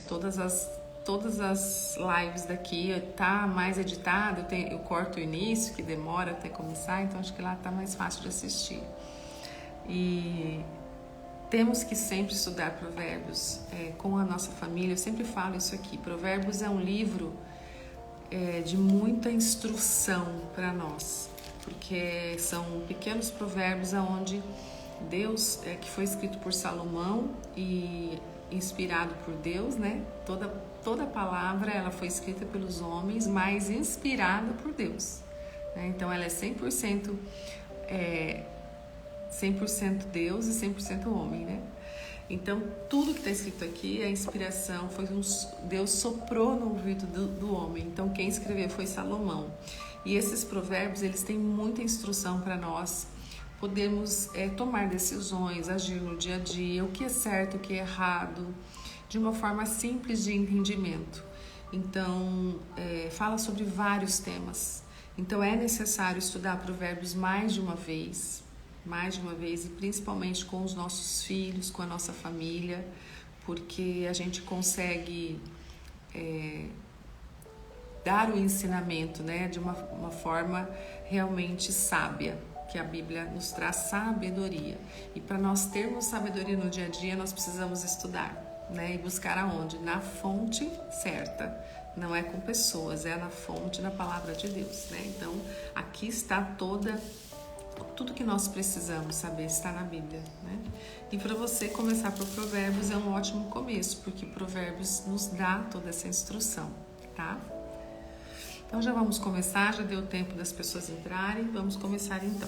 Todas as lives daqui tá mais editado, eu corto o início, que demora até começar, então acho que lá tá mais fácil de assistir. E temos que sempre estudar Provérbios com a nossa família. Eu sempre falo isso aqui. Provérbios é um livro de muita instrução para nós, porque são pequenos provérbios onde Deus, que foi escrito por Salomão e inspirado por Deus, né? Toda palavra ela foi escrita pelos homens, mas inspirada por Deus, né? Então ela é 100% Deus e 100% homem, né? Então tudo que está escrito aqui, a inspiração Deus soprou no ouvido do homem. Então quem escreveu foi Salomão. E esses provérbios, eles têm muita instrução para nós podermos tomar decisões, agir no dia a dia, o que é certo, o que é errado, de uma forma simples de entendimento. Então, fala sobre vários temas. Então, é necessário estudar provérbios mais de uma vez, e principalmente com os nossos filhos, com a nossa família, porque a gente consegue dar o ensinamento, né, de uma forma realmente sábia, que a Bíblia nos traz sabedoria. E para nós termos sabedoria no dia a dia, nós precisamos estudar, né? E buscar aonde? Na fonte certa. Não é com pessoas, é na fonte, na palavra de Deus, né? Então, aqui está tudo que nós precisamos saber está na Bíblia, né? E para você começar por Provérbios é um ótimo começo, porque Provérbios nos dá toda essa instrução, tá? Então já vamos começar, já deu tempo das pessoas entrarem, vamos começar então.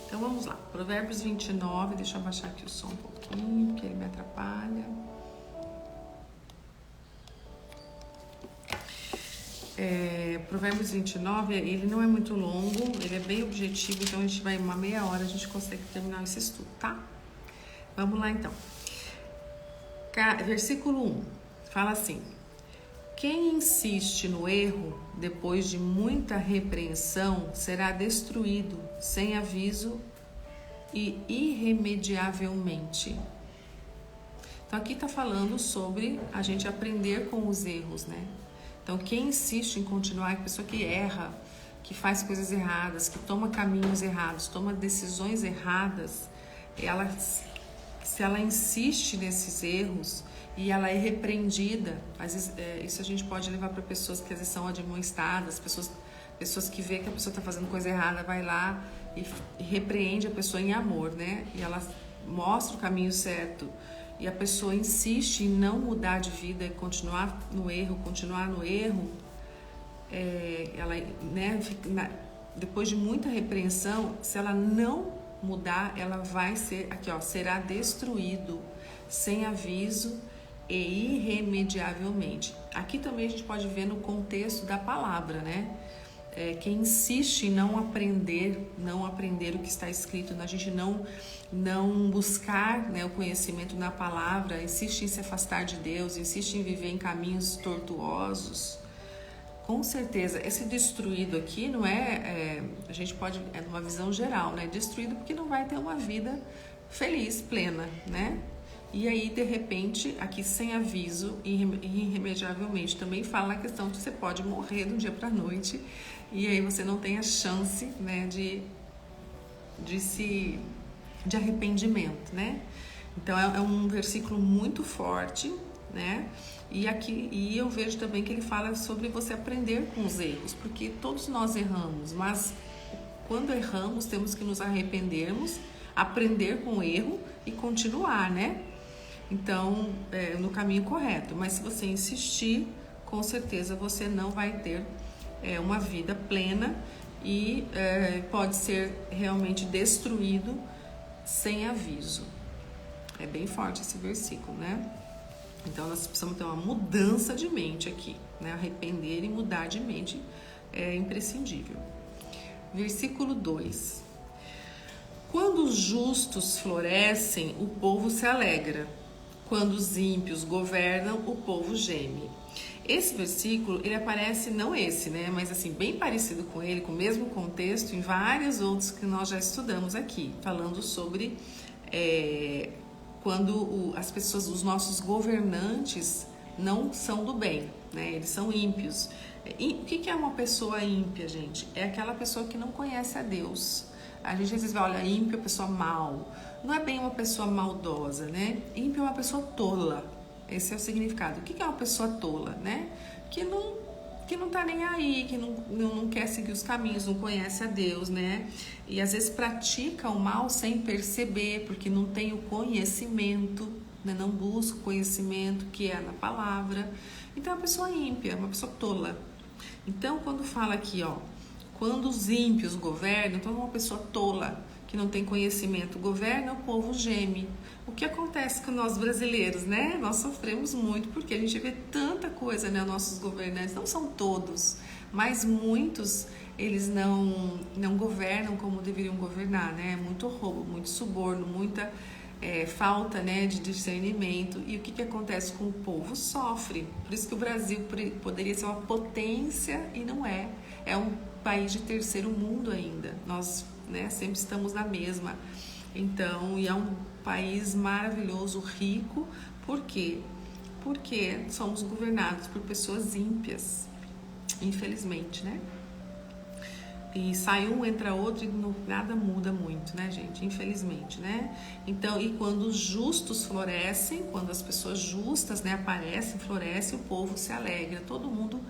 Então vamos lá, Provérbios 29, deixa eu abaixar aqui o som um pouquinho, porque ele me atrapalha. Provérbios 29, ele não é muito longo, ele é bem objetivo, então a gente vai uma meia hora, a gente consegue terminar esse estudo, tá? Vamos lá então. Versículo 1, fala assim: quem insiste no erro, depois de muita repreensão, será destruído sem aviso e irremediavelmente. Então aqui está falando sobre a gente aprender com os erros, né? Então quem insiste em continuar, a pessoa que erra, que faz coisas erradas, que toma caminhos errados, toma decisões erradas, se ela insiste nesses erros e ela é repreendida, às vezes isso a gente pode levar para pessoas que às vezes são admoestadas, pessoas que vê que a pessoa está fazendo coisa errada, vai lá e repreende a pessoa em amor, né? E ela mostra o caminho certo. E a pessoa insiste em não mudar de vida e continuar no erro, ela, né, depois de muita repreensão, se ela não mudar, ela vai será destruído sem aviso e irremediavelmente. Aqui também a gente pode ver no contexto da palavra, né? Quem insiste em não aprender o que está escrito, a gente não buscar, né, o conhecimento na palavra, insiste em se afastar de Deus, insiste em viver em caminhos tortuosos, com certeza, esse destruído aqui não a gente pode, numa visão geral, né, destruído porque não vai ter uma vida feliz, plena, né? E aí, de repente, aqui sem aviso, irremediavelmente, também fala a questão de que você pode morrer do dia para a noite e aí você não tem a chance, né, de arrependimento, né? Então, é um versículo muito forte, né? E eu vejo também que ele fala sobre você aprender com os erros, porque todos nós erramos, mas quando erramos, temos que nos arrependermos, aprender com o erro e continuar, né? Então, no caminho correto. Mas se você insistir, com certeza você não vai ter uma vida plena e pode ser realmente destruído sem aviso. É bem forte esse versículo, né? Então, nós precisamos ter uma mudança de mente aqui, né? Arrepender e mudar de mente é imprescindível. Versículo 2. Quando os justos florescem, o povo se alegra. Quando os ímpios governam, o povo geme. Esse versículo, ele aparece, não esse, né? Mas assim, bem parecido com ele, com o mesmo contexto, em vários outros que nós já estudamos aqui, falando sobre quando as pessoas, os nossos governantes não são do bem, né? Eles são ímpios. O que é uma pessoa ímpia, gente? É aquela pessoa que não conhece a Deus. A gente às vezes vai, olha, ímpio é pessoa mal. Não é bem uma pessoa maldosa, né? Ímpio é uma pessoa tola. Esse é o significado. O que é uma pessoa tola, né? Que não tá nem aí, que não quer seguir os caminhos, não conhece a Deus, né? E às vezes pratica o mal sem perceber, porque não tem o conhecimento, né? Não busca o conhecimento que é na palavra. Então é uma pessoa ímpia, uma pessoa tola. Então quando fala aqui, ó, quando os ímpios governam, então uma pessoa tola, que não tem conhecimento, governa, o povo geme. O que acontece com nós brasileiros, né? Nós sofremos muito, porque a gente vê tanta coisa, né? Nossos governantes, não são todos, mas muitos, eles não governam como deveriam governar, né? Muito roubo, muito suborno, muita falta, né, de discernimento. E o que acontece com o povo? Sofre. Por isso que o Brasil poderia ser uma potência e não é. É um país de terceiro mundo ainda. Nós, né, sempre estamos na mesma. Então, e é um país maravilhoso, rico. Por quê? Porque somos governados por pessoas ímpias, infelizmente, né? E sai um, entra outro e nada muda muito, né, gente? Infelizmente, né? Então, e quando os justos florescem, quando as pessoas justas, né, aparecem, florescem, o povo se alegra, todo mundo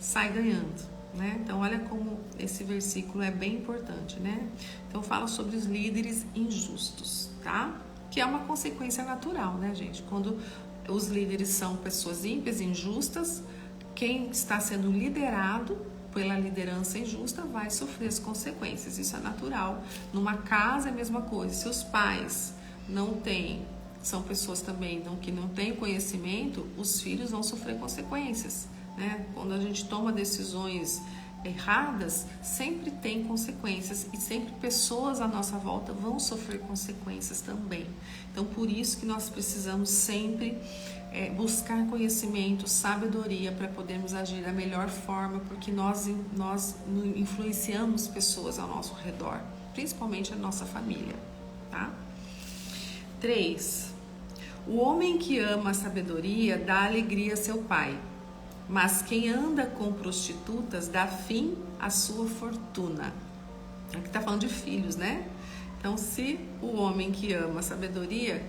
sai ganhando, né? Então, olha como esse versículo é bem importante, né? Então, fala sobre os líderes injustos, tá? Que é uma consequência natural, né, gente? Quando os líderes são pessoas ímpias, injustas, quem está sendo liderado pela liderança injusta vai sofrer as consequências, isso é natural. Numa casa é a mesma coisa, se os pais não têm, são pessoas também que não têm conhecimento, os filhos vão sofrer consequências, né? Quando a gente toma decisões erradas, sempre tem consequências e sempre pessoas à nossa volta vão sofrer consequências também. Então, por isso que nós precisamos sempre buscar conhecimento, sabedoria para podermos agir da melhor forma, porque nós influenciamos pessoas ao nosso redor, principalmente a nossa família, tá? 3. O homem que ama a sabedoria dá alegria a seu pai, mas quem anda com prostitutas dá fim à sua fortuna. Aqui está falando de filhos, né? Então, se o homem que ama a sabedoria,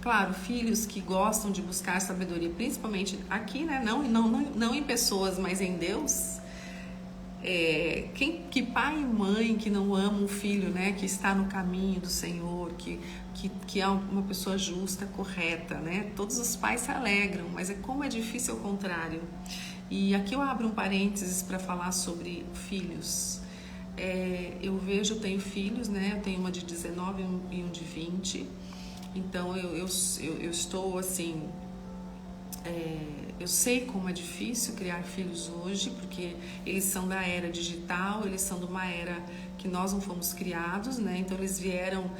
claro, filhos que gostam de buscar sabedoria, principalmente aqui, né? Não em pessoas, mas em Deus. Que pai e mãe que não ama um filho, né? Que está no caminho do Senhor, que é uma pessoa justa, correta, né? Todos os pais se alegram, mas como é difícil ao contrário. E aqui eu abro um parênteses para falar sobre filhos. Eu tenho filhos, né? Eu tenho uma de 19 e um de 20. Então eu estou assim, eu sei como é difícil criar filhos hoje, porque eles são da era digital, eles são de uma era que nós não fomos criados, né? Então eles vieram,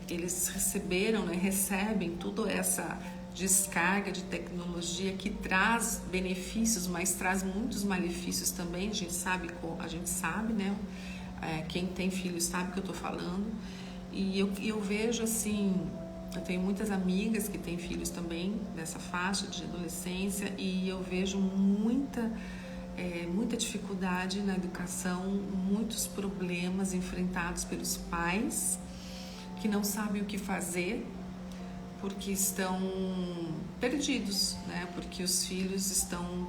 eles receberam, né? Recebem toda essa descarga de tecnologia que traz benefícios, mas traz muitos malefícios também. A gente sabe, né? Quem tem filhos sabe o que eu estou falando. E eu vejo assim, eu tenho muitas amigas que têm filhos também nessa faixa de adolescência e eu vejo muita dificuldade na educação, muitos problemas enfrentados pelos pais que não sabem o que fazer porque estão perdidos, né? Porque os filhos estão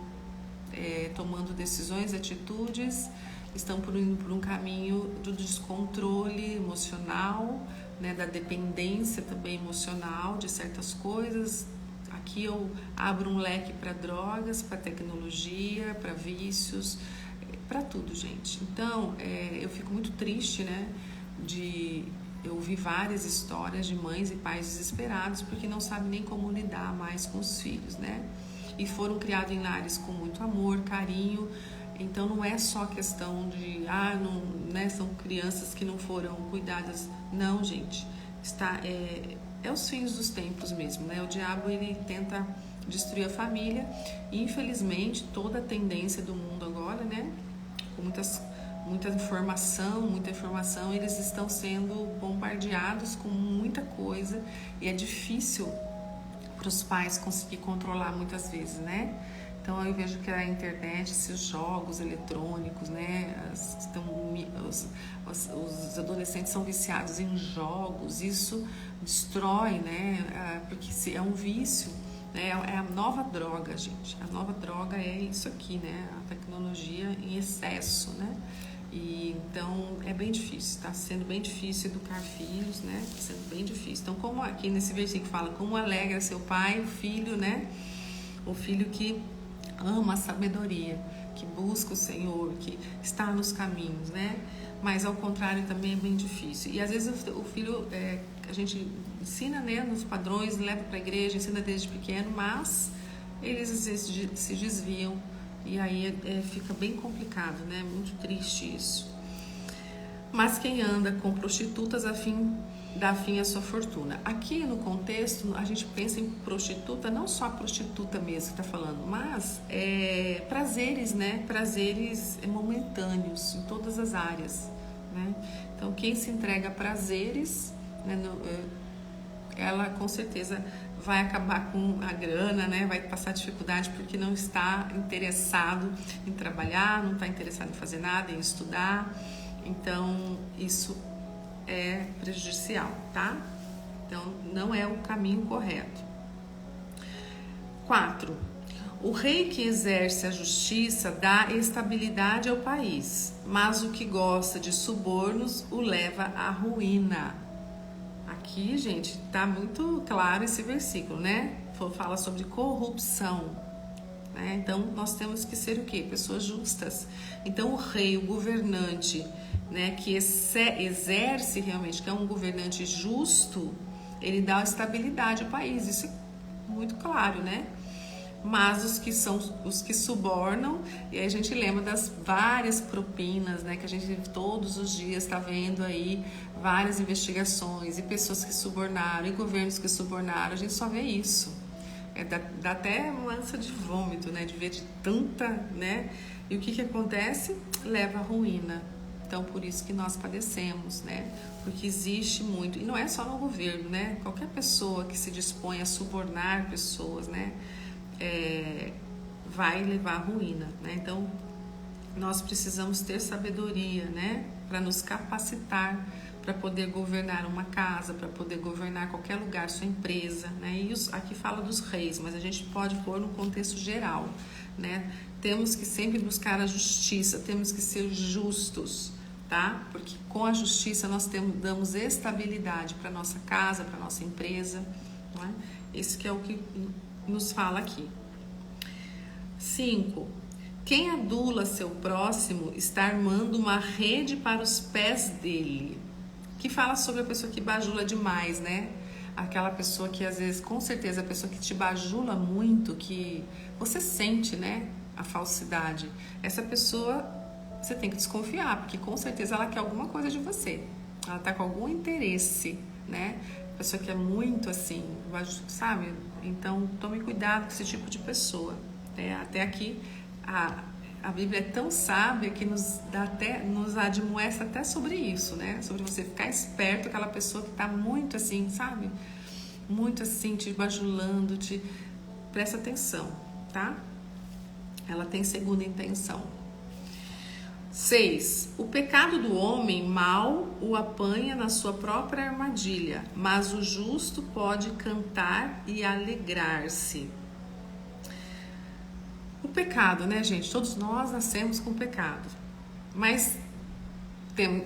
tomando decisões, atitudes, estão indo por um caminho do descontrole emocional, né, da dependência também emocional de certas coisas. Aqui eu abro um leque para drogas, para tecnologia, para vícios, para tudo, gente. Então, eu fico muito triste, né, eu ouvi várias histórias de mães e pais desesperados porque não sabem nem como lidar mais com os filhos, né? E foram criados em lares com muito amor, carinho. Então não é só questão de, né, são crianças que não foram cuidadas. Não, gente, é os fins dos tempos mesmo, né? O diabo, ele tenta destruir a família e infelizmente toda a tendência do mundo agora, né, com muita informação, eles estão sendo bombardeados com muita coisa e é difícil para os pais conseguir controlar muitas vezes, né? Então eu vejo que a internet, esses jogos eletrônicos, né? Os adolescentes são viciados em jogos, isso destrói, né? Porque é um vício, né? É a nova droga, gente. A nova droga é isso aqui, né? A tecnologia em excesso, né? E então é bem difícil, está sendo bem difícil educar filhos, né? Está sendo bem difícil. Então, como aqui nesse versículo fala, como alegra seu pai, o filho, né? O filho que ama a sabedoria, que busca o Senhor, que está nos caminhos, né? Mas ao contrário também é bem difícil. E às vezes o filho, a gente ensina, né, nos padrões, leva para a igreja, ensina desde pequeno, mas eles às vezes se desviam e aí fica bem complicado, né? Muito triste isso. Mas quem anda com prostitutas dá fim à sua fortuna. Aqui no contexto, a gente pensa em prostituta, não só a prostituta mesmo que está falando, mas prazeres, né? Prazeres momentâneos em todas as áreas, né? Então, quem se entrega a prazeres, né, ela com certeza vai acabar com a grana, né? Vai passar dificuldade porque não está interessado em trabalhar, não está interessado em fazer nada, em estudar. Então, isso é prejudicial, tá? Então, não é o caminho correto. 4. O rei que exerce a justiça dá estabilidade ao país, mas o que gosta de subornos o leva à ruína. Aqui, gente, tá muito claro esse versículo, né? Fala sobre corrupção, né? Então, nós temos que ser o quê? Pessoas justas. Então, o rei, o governante, né, que exerce realmente, que é um governante justo, ele dá estabilidade ao país, isso é muito claro, né? Mas os que subornam, e aí a gente lembra das várias propinas, né, que a gente todos os dias está vendo aí várias investigações e pessoas que subornaram e governos que subornaram, a gente só vê isso. Dá até uma ânsia de vômito, né, de ver de tanta, né? E o que acontece? Leva à ruína. Então, por isso que nós padecemos, né? Porque existe muito, e não é só no governo, né? Qualquer pessoa que se dispõe a subornar pessoas, né? Vai levar à ruína, né? Então, nós precisamos ter sabedoria, né? Para nos capacitar, para poder governar uma casa, para poder governar qualquer lugar, sua empresa, né? E aqui fala dos reis, mas a gente pode pôr no contexto geral, né? Temos que sempre buscar a justiça, temos que ser justos, tá? Porque com a justiça nós damos estabilidade para nossa casa, para nossa empresa, não é? Esse que é o que nos fala aqui. 5. Quem adula seu próximo está armando uma rede para os pés dele. Que fala sobre a pessoa que bajula demais, né? Aquela pessoa que às vezes, com certeza, a pessoa que te bajula muito, que você sente, né? A falsidade. Essa pessoa, você tem que desconfiar, porque com certeza ela quer alguma coisa de você. Ela está com algum interesse, né? A pessoa que é muito assim, sabe? Então, tome cuidado com esse tipo de pessoa. Até aqui, a Bíblia é tão sábia que nos admoesta até sobre isso, né? Sobre você ficar esperto, aquela pessoa que está muito assim, sabe? Muito assim, te bajulando, presta atenção, tá? Ela tem segunda intenção. 6. O pecado do homem mau o apanha na sua própria armadilha, mas o justo pode cantar e alegrar-se. O pecado, né, gente? Todos nós nascemos com pecado, mas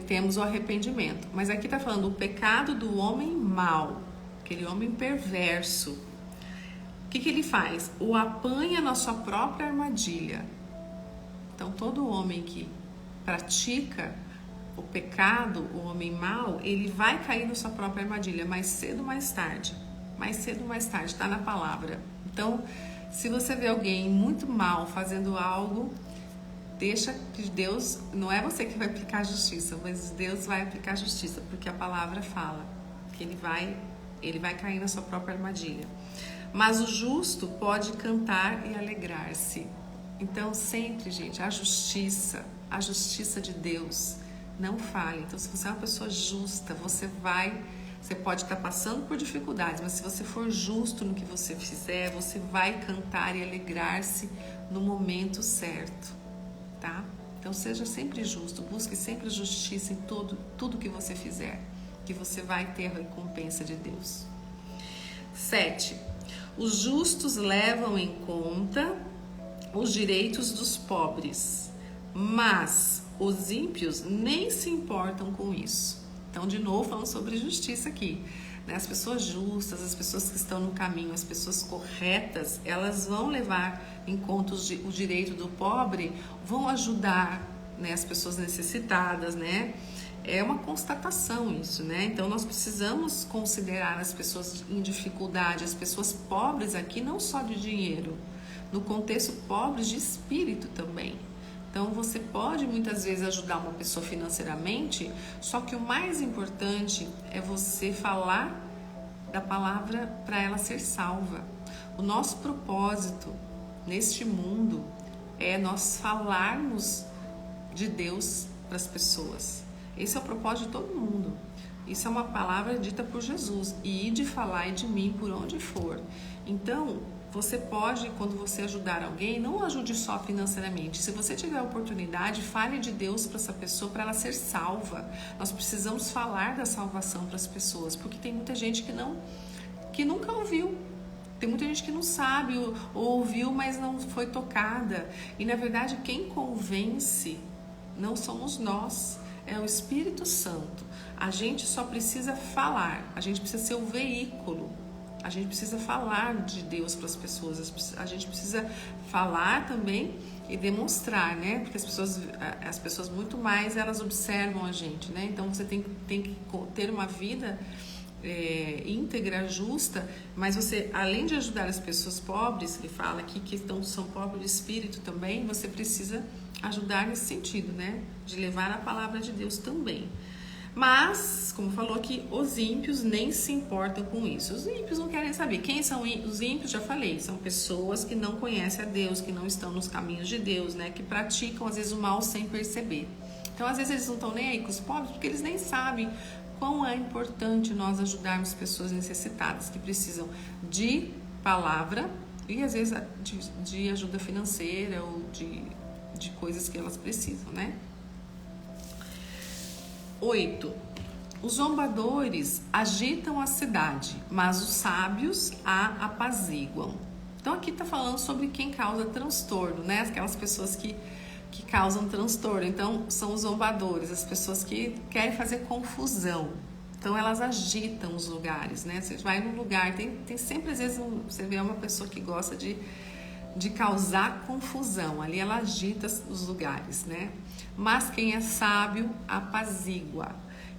temos o arrependimento. Mas aqui tá falando o pecado do homem mau, aquele homem perverso. O que ele faz? O apanha na sua própria armadilha. Então, todo homem que pratica o pecado, o homem mau, ele vai cair na sua própria armadilha, mais cedo ou mais tarde. Mais cedo ou mais tarde, está na palavra. Então, se você vê alguém muito mal fazendo algo, deixa que Deus, não é você que vai aplicar a justiça, mas Deus vai aplicar a justiça, porque a palavra fala que ele vai cair na sua própria armadilha. Mas o justo pode cantar e alegrar-se. Então, sempre, gente, a justiça de Deus, não falhe. Então, se você é uma pessoa justa, você vai Você pode estar passando por dificuldades, mas se você for justo no que você fizer, você vai cantar e alegrar-se no momento certo, tá? Então seja sempre justo, busque sempre justiça em tudo que você fizer, que você vai ter a recompensa de Deus. 7. Os justos levam em conta os direitos dos pobres, mas os ímpios nem se importam com isso. Então, de novo, falando sobre justiça aqui, né? As pessoas justas, as pessoas que estão no caminho, as pessoas corretas, elas vão levar em conta o direito do pobre, vão ajudar, né, as pessoas necessitadas, né? É uma constatação isso, né? Então, nós precisamos considerar as pessoas em dificuldade, as pessoas pobres aqui, não só de dinheiro, no contexto pobres de espírito também. Então, você pode muitas vezes ajudar uma pessoa financeiramente, só que o mais importante é você falar da palavra para ela ser salva. O nosso propósito neste mundo é nós falarmos de Deus para as pessoas. Esse é o propósito de todo mundo. Isso é uma palavra dita por Jesus. E de falar de mim por onde for. Então, você pode, quando você ajudar alguém, não ajude só financeiramente. Se você tiver a oportunidade, fale de Deus para essa pessoa, para ela ser salva. Nós precisamos falar da salvação para as pessoas, porque tem muita gente que nunca ouviu. Tem muita gente que não sabe, ou ouviu, mas não foi tocada. E, na verdade, quem convence não somos nós, é o Espírito Santo. A gente só precisa falar, a gente precisa ser o veículo. A gente precisa falar de Deus para as pessoas, a gente precisa falar também e demonstrar, né? Porque as pessoas muito mais, elas observam a gente, né? Então você tem que ter uma vida íntegra, justa, mas você, além de ajudar as pessoas pobres, ele fala aqui que são pobres de espírito também, você precisa ajudar nesse sentido, né? De levar a palavra de Deus também. Mas, como falou aqui, os ímpios nem se importam com isso. Os ímpios não querem saber. Quem são os ímpios? Já falei, são pessoas que não conhecem a Deus, que não estão nos caminhos de Deus, né? Que praticam, às vezes, o mal sem perceber. Então, às vezes, eles não estão nem aí com os pobres, porque eles nem sabem quão é importante nós ajudarmos pessoas necessitadas, que precisam de palavra e, às vezes, de ajuda financeira ou de coisas que elas precisam, né? 8. Os zombadores agitam a cidade, mas os sábios a apaziguam. Então aqui está falando sobre quem causa transtorno, né? Aquelas pessoas que causam transtorno. Então são os zombadores, as pessoas que querem fazer confusão. Então elas agitam os lugares, né? Você vai num lugar, tem sempre às vezes você vê uma pessoa que gosta de causar confusão. Ali ela agita os lugares, né? Mas quem é sábio apazigua.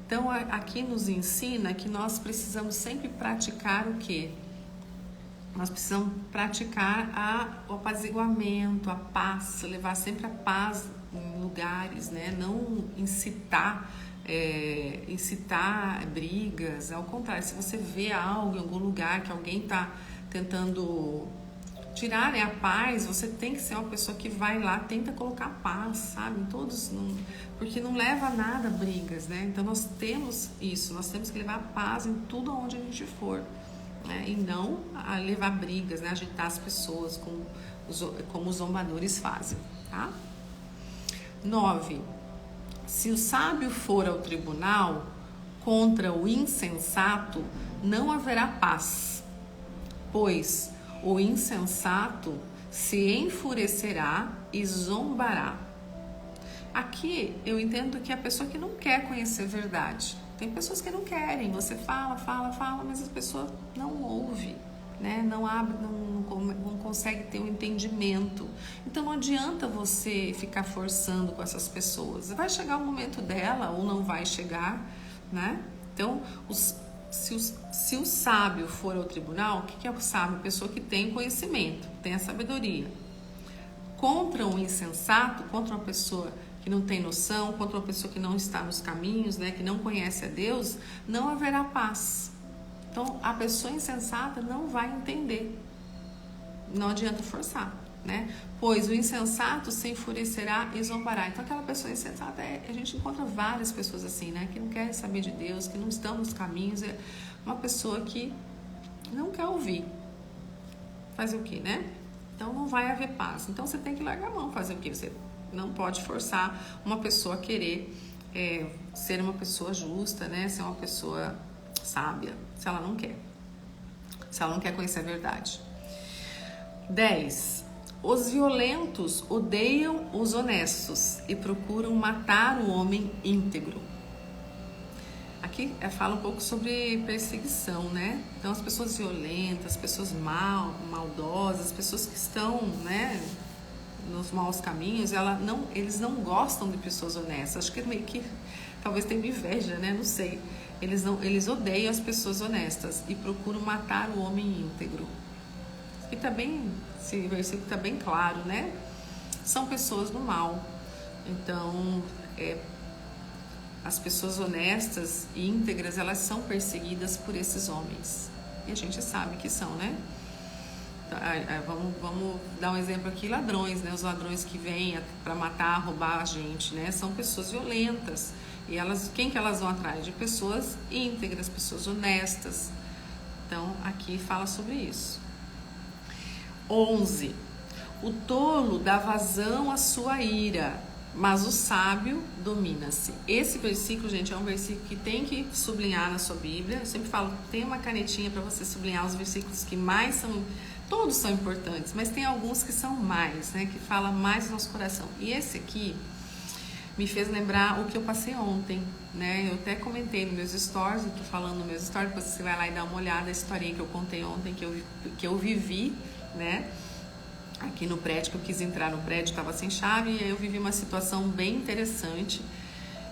Então aqui nos ensina que nós precisamos sempre praticar o quê? Nós precisamos praticar o apaziguamento, a paz, levar sempre a paz em lugares, né? Não incitar brigas. Ao contrário, se você vê algo em algum lugar que alguém está tentando tirar a paz, você tem que ser uma pessoa que vai lá, tenta colocar paz, sabe? Porque não leva a nada brigas, né? Então nós temos isso, nós temos que levar paz em tudo onde a gente for, né? E não a levar brigas, né? Agitar as pessoas como os zombadores fazem, tá? 9. Se o sábio for ao tribunal contra o insensato, não haverá paz, pois o insensato se enfurecerá e zombará. Aqui eu entendo que é a pessoa que não quer conhecer a verdade. Tem pessoas que não querem, você fala, mas a pessoa não ouve, né? Não abre, não consegue ter um entendimento. Então não adianta você ficar forçando com essas pessoas. Vai chegar o momento dela ou não vai chegar, né? Então, se o sábio for ao tribunal, o que é o sábio? A pessoa que tem conhecimento, tem a sabedoria. Contra um insensato, contra uma pessoa que não tem noção, contra uma pessoa que não está nos caminhos, né, que não conhece a Deus, não haverá paz. Então, a pessoa insensata não vai entender. Não adianta forçar. né? Pois o insensato se enfurecerá e zombará. Então aquela pessoa insensata, a gente encontra várias pessoas assim, né? Que não querem saber de Deus, que não estão nos caminhos, é uma pessoa que não quer ouvir. Fazer o quê, né? Então não vai haver paz. Então você tem que largar a mão, fazer o quê? Você não pode forçar uma pessoa a querer ser uma pessoa justa, né? Ser uma pessoa sábia, se ela não quer. Se ela não quer conhecer a verdade. 10. Os violentos odeiam os honestos e procuram matar o homem íntegro. Aqui fala um pouco sobre perseguição, né? Então as pessoas violentas, as pessoas maldosas, as pessoas que estão, né, nos maus caminhos, eles não gostam de pessoas honestas. Acho que meio que talvez tenham inveja, né? Não sei. Eles odeiam as pessoas honestas e procuram matar o homem íntegro. E tá bem, esse versículo está bem claro, né? São pessoas do mal. Então, as pessoas honestas e íntegras, elas são perseguidas por esses homens. E a gente sabe que são, né? Vamos dar um exemplo aqui, ladrões, né? Os ladrões que vêm para matar, roubar a gente, né? São pessoas violentas. E quem que elas vão atrás? De pessoas íntegras, pessoas honestas. Então, aqui fala sobre isso. 11. O tolo dá vazão à sua ira, mas o sábio domina-se. Esse versículo, gente, é um versículo que tem que sublinhar na sua Bíblia. Eu sempre falo, tem uma canetinha para você sublinhar os versículos que mais são... Todos são importantes, mas tem alguns que são mais, né? Que fala mais no nosso coração. E esse aqui me fez lembrar o que eu passei ontem, né? Eu até comentei nos meus stories, eu tô falando nos meus stories, depois você vai lá e dá uma olhada, a historinha que eu contei ontem, que eu vivi, né? Aqui no prédio, que eu quis entrar no prédio, estava sem chave, e aí eu vivi uma situação bem interessante.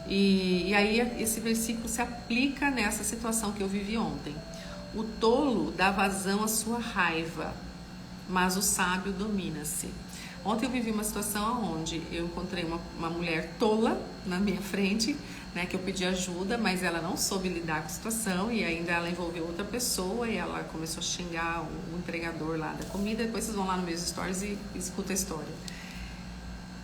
E aí esse versículo se aplica nessa situação que eu vivi ontem. O tolo dá vazão à sua raiva, mas o sábio domina-se. Ontem eu vivi uma situação onde eu encontrei uma mulher tola na minha frente, né, que eu pedi ajuda, mas ela não soube lidar com a situação e ainda ela envolveu outra pessoa e ela começou a xingar o entregador lá da comida. Depois vocês vão lá nos meus stories e escuta a história.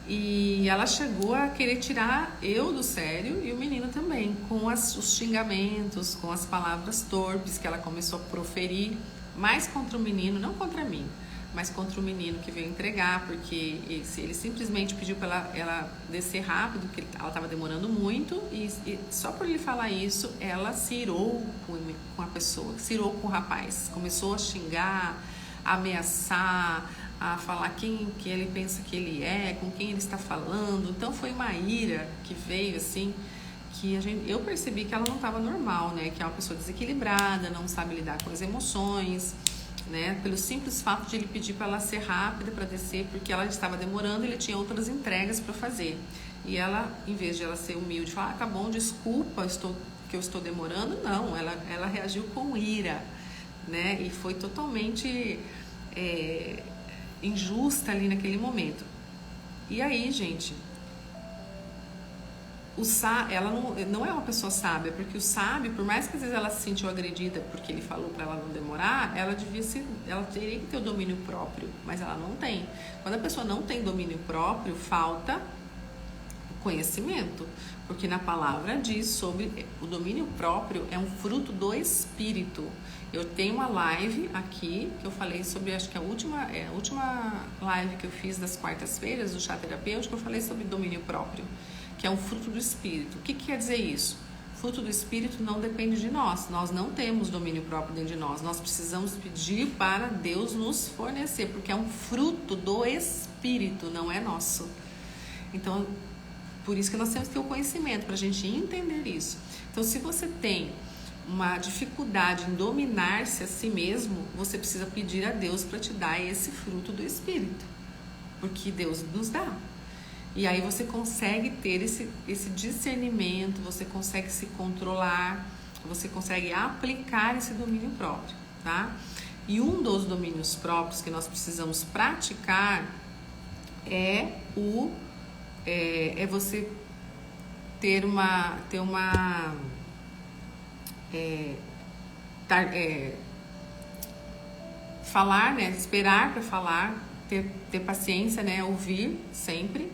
E ela chegou a querer tirar eu do sério e o menino também, com os xingamentos, com as palavras torpes que ela começou a proferir, mais contra o menino, não contra mim, mas contra o menino que veio entregar, porque ele simplesmente pediu para ela descer rápido, porque ela estava demorando muito, e só por ele falar isso, ela se irou com a pessoa, se irou com o rapaz, começou a xingar, a ameaçar, a falar quem que ele pensa que ele é, com quem ele está falando. Então foi uma ira que veio assim, que eu percebi que ela não estava normal, né? Que é uma pessoa desequilibrada, não sabe lidar com as emoções, né? Pelo simples fato de ele pedir para ela ser rápida para descer, porque ela estava demorando, ele tinha outras entregas para fazer. E ela, em vez de ela ser humilde, falar, tá bom, desculpa, que eu estou demorando, não, ela reagiu com ira, né? E foi totalmente injusta ali naquele momento. E aí, gente, ela não é uma pessoa sábia, porque o sábio, por mais que às vezes ela se sentiu agredida porque ele falou para ela não demorar, ela teria que ter o domínio próprio, mas ela não tem. Quando a pessoa não tem domínio próprio, falta conhecimento, porque na palavra diz sobre o domínio próprio, é um fruto do Espírito. Eu tenho uma live aqui que eu falei sobre, acho que a última live que eu fiz das quartas-feiras do chá terapêutico, eu falei sobre domínio próprio, que é um fruto do Espírito. O que quer dizer isso? Fruto do Espírito não depende de nós não temos domínio próprio dentro de nós precisamos pedir para Deus nos fornecer, porque é um fruto do Espírito, não é nosso. Então, por isso que nós temos que ter o conhecimento, para a gente entender isso. Então, se você tem uma dificuldade em dominar-se a si mesmo, você precisa pedir a Deus para te dar esse fruto do Espírito, porque Deus nos dá. E aí você consegue ter esse discernimento, você consegue se controlar, você consegue aplicar esse domínio próprio, tá? E um dos domínios próprios que nós precisamos praticar é você falar, né? Esperar para falar ter paciência, né? Ouvir sempre.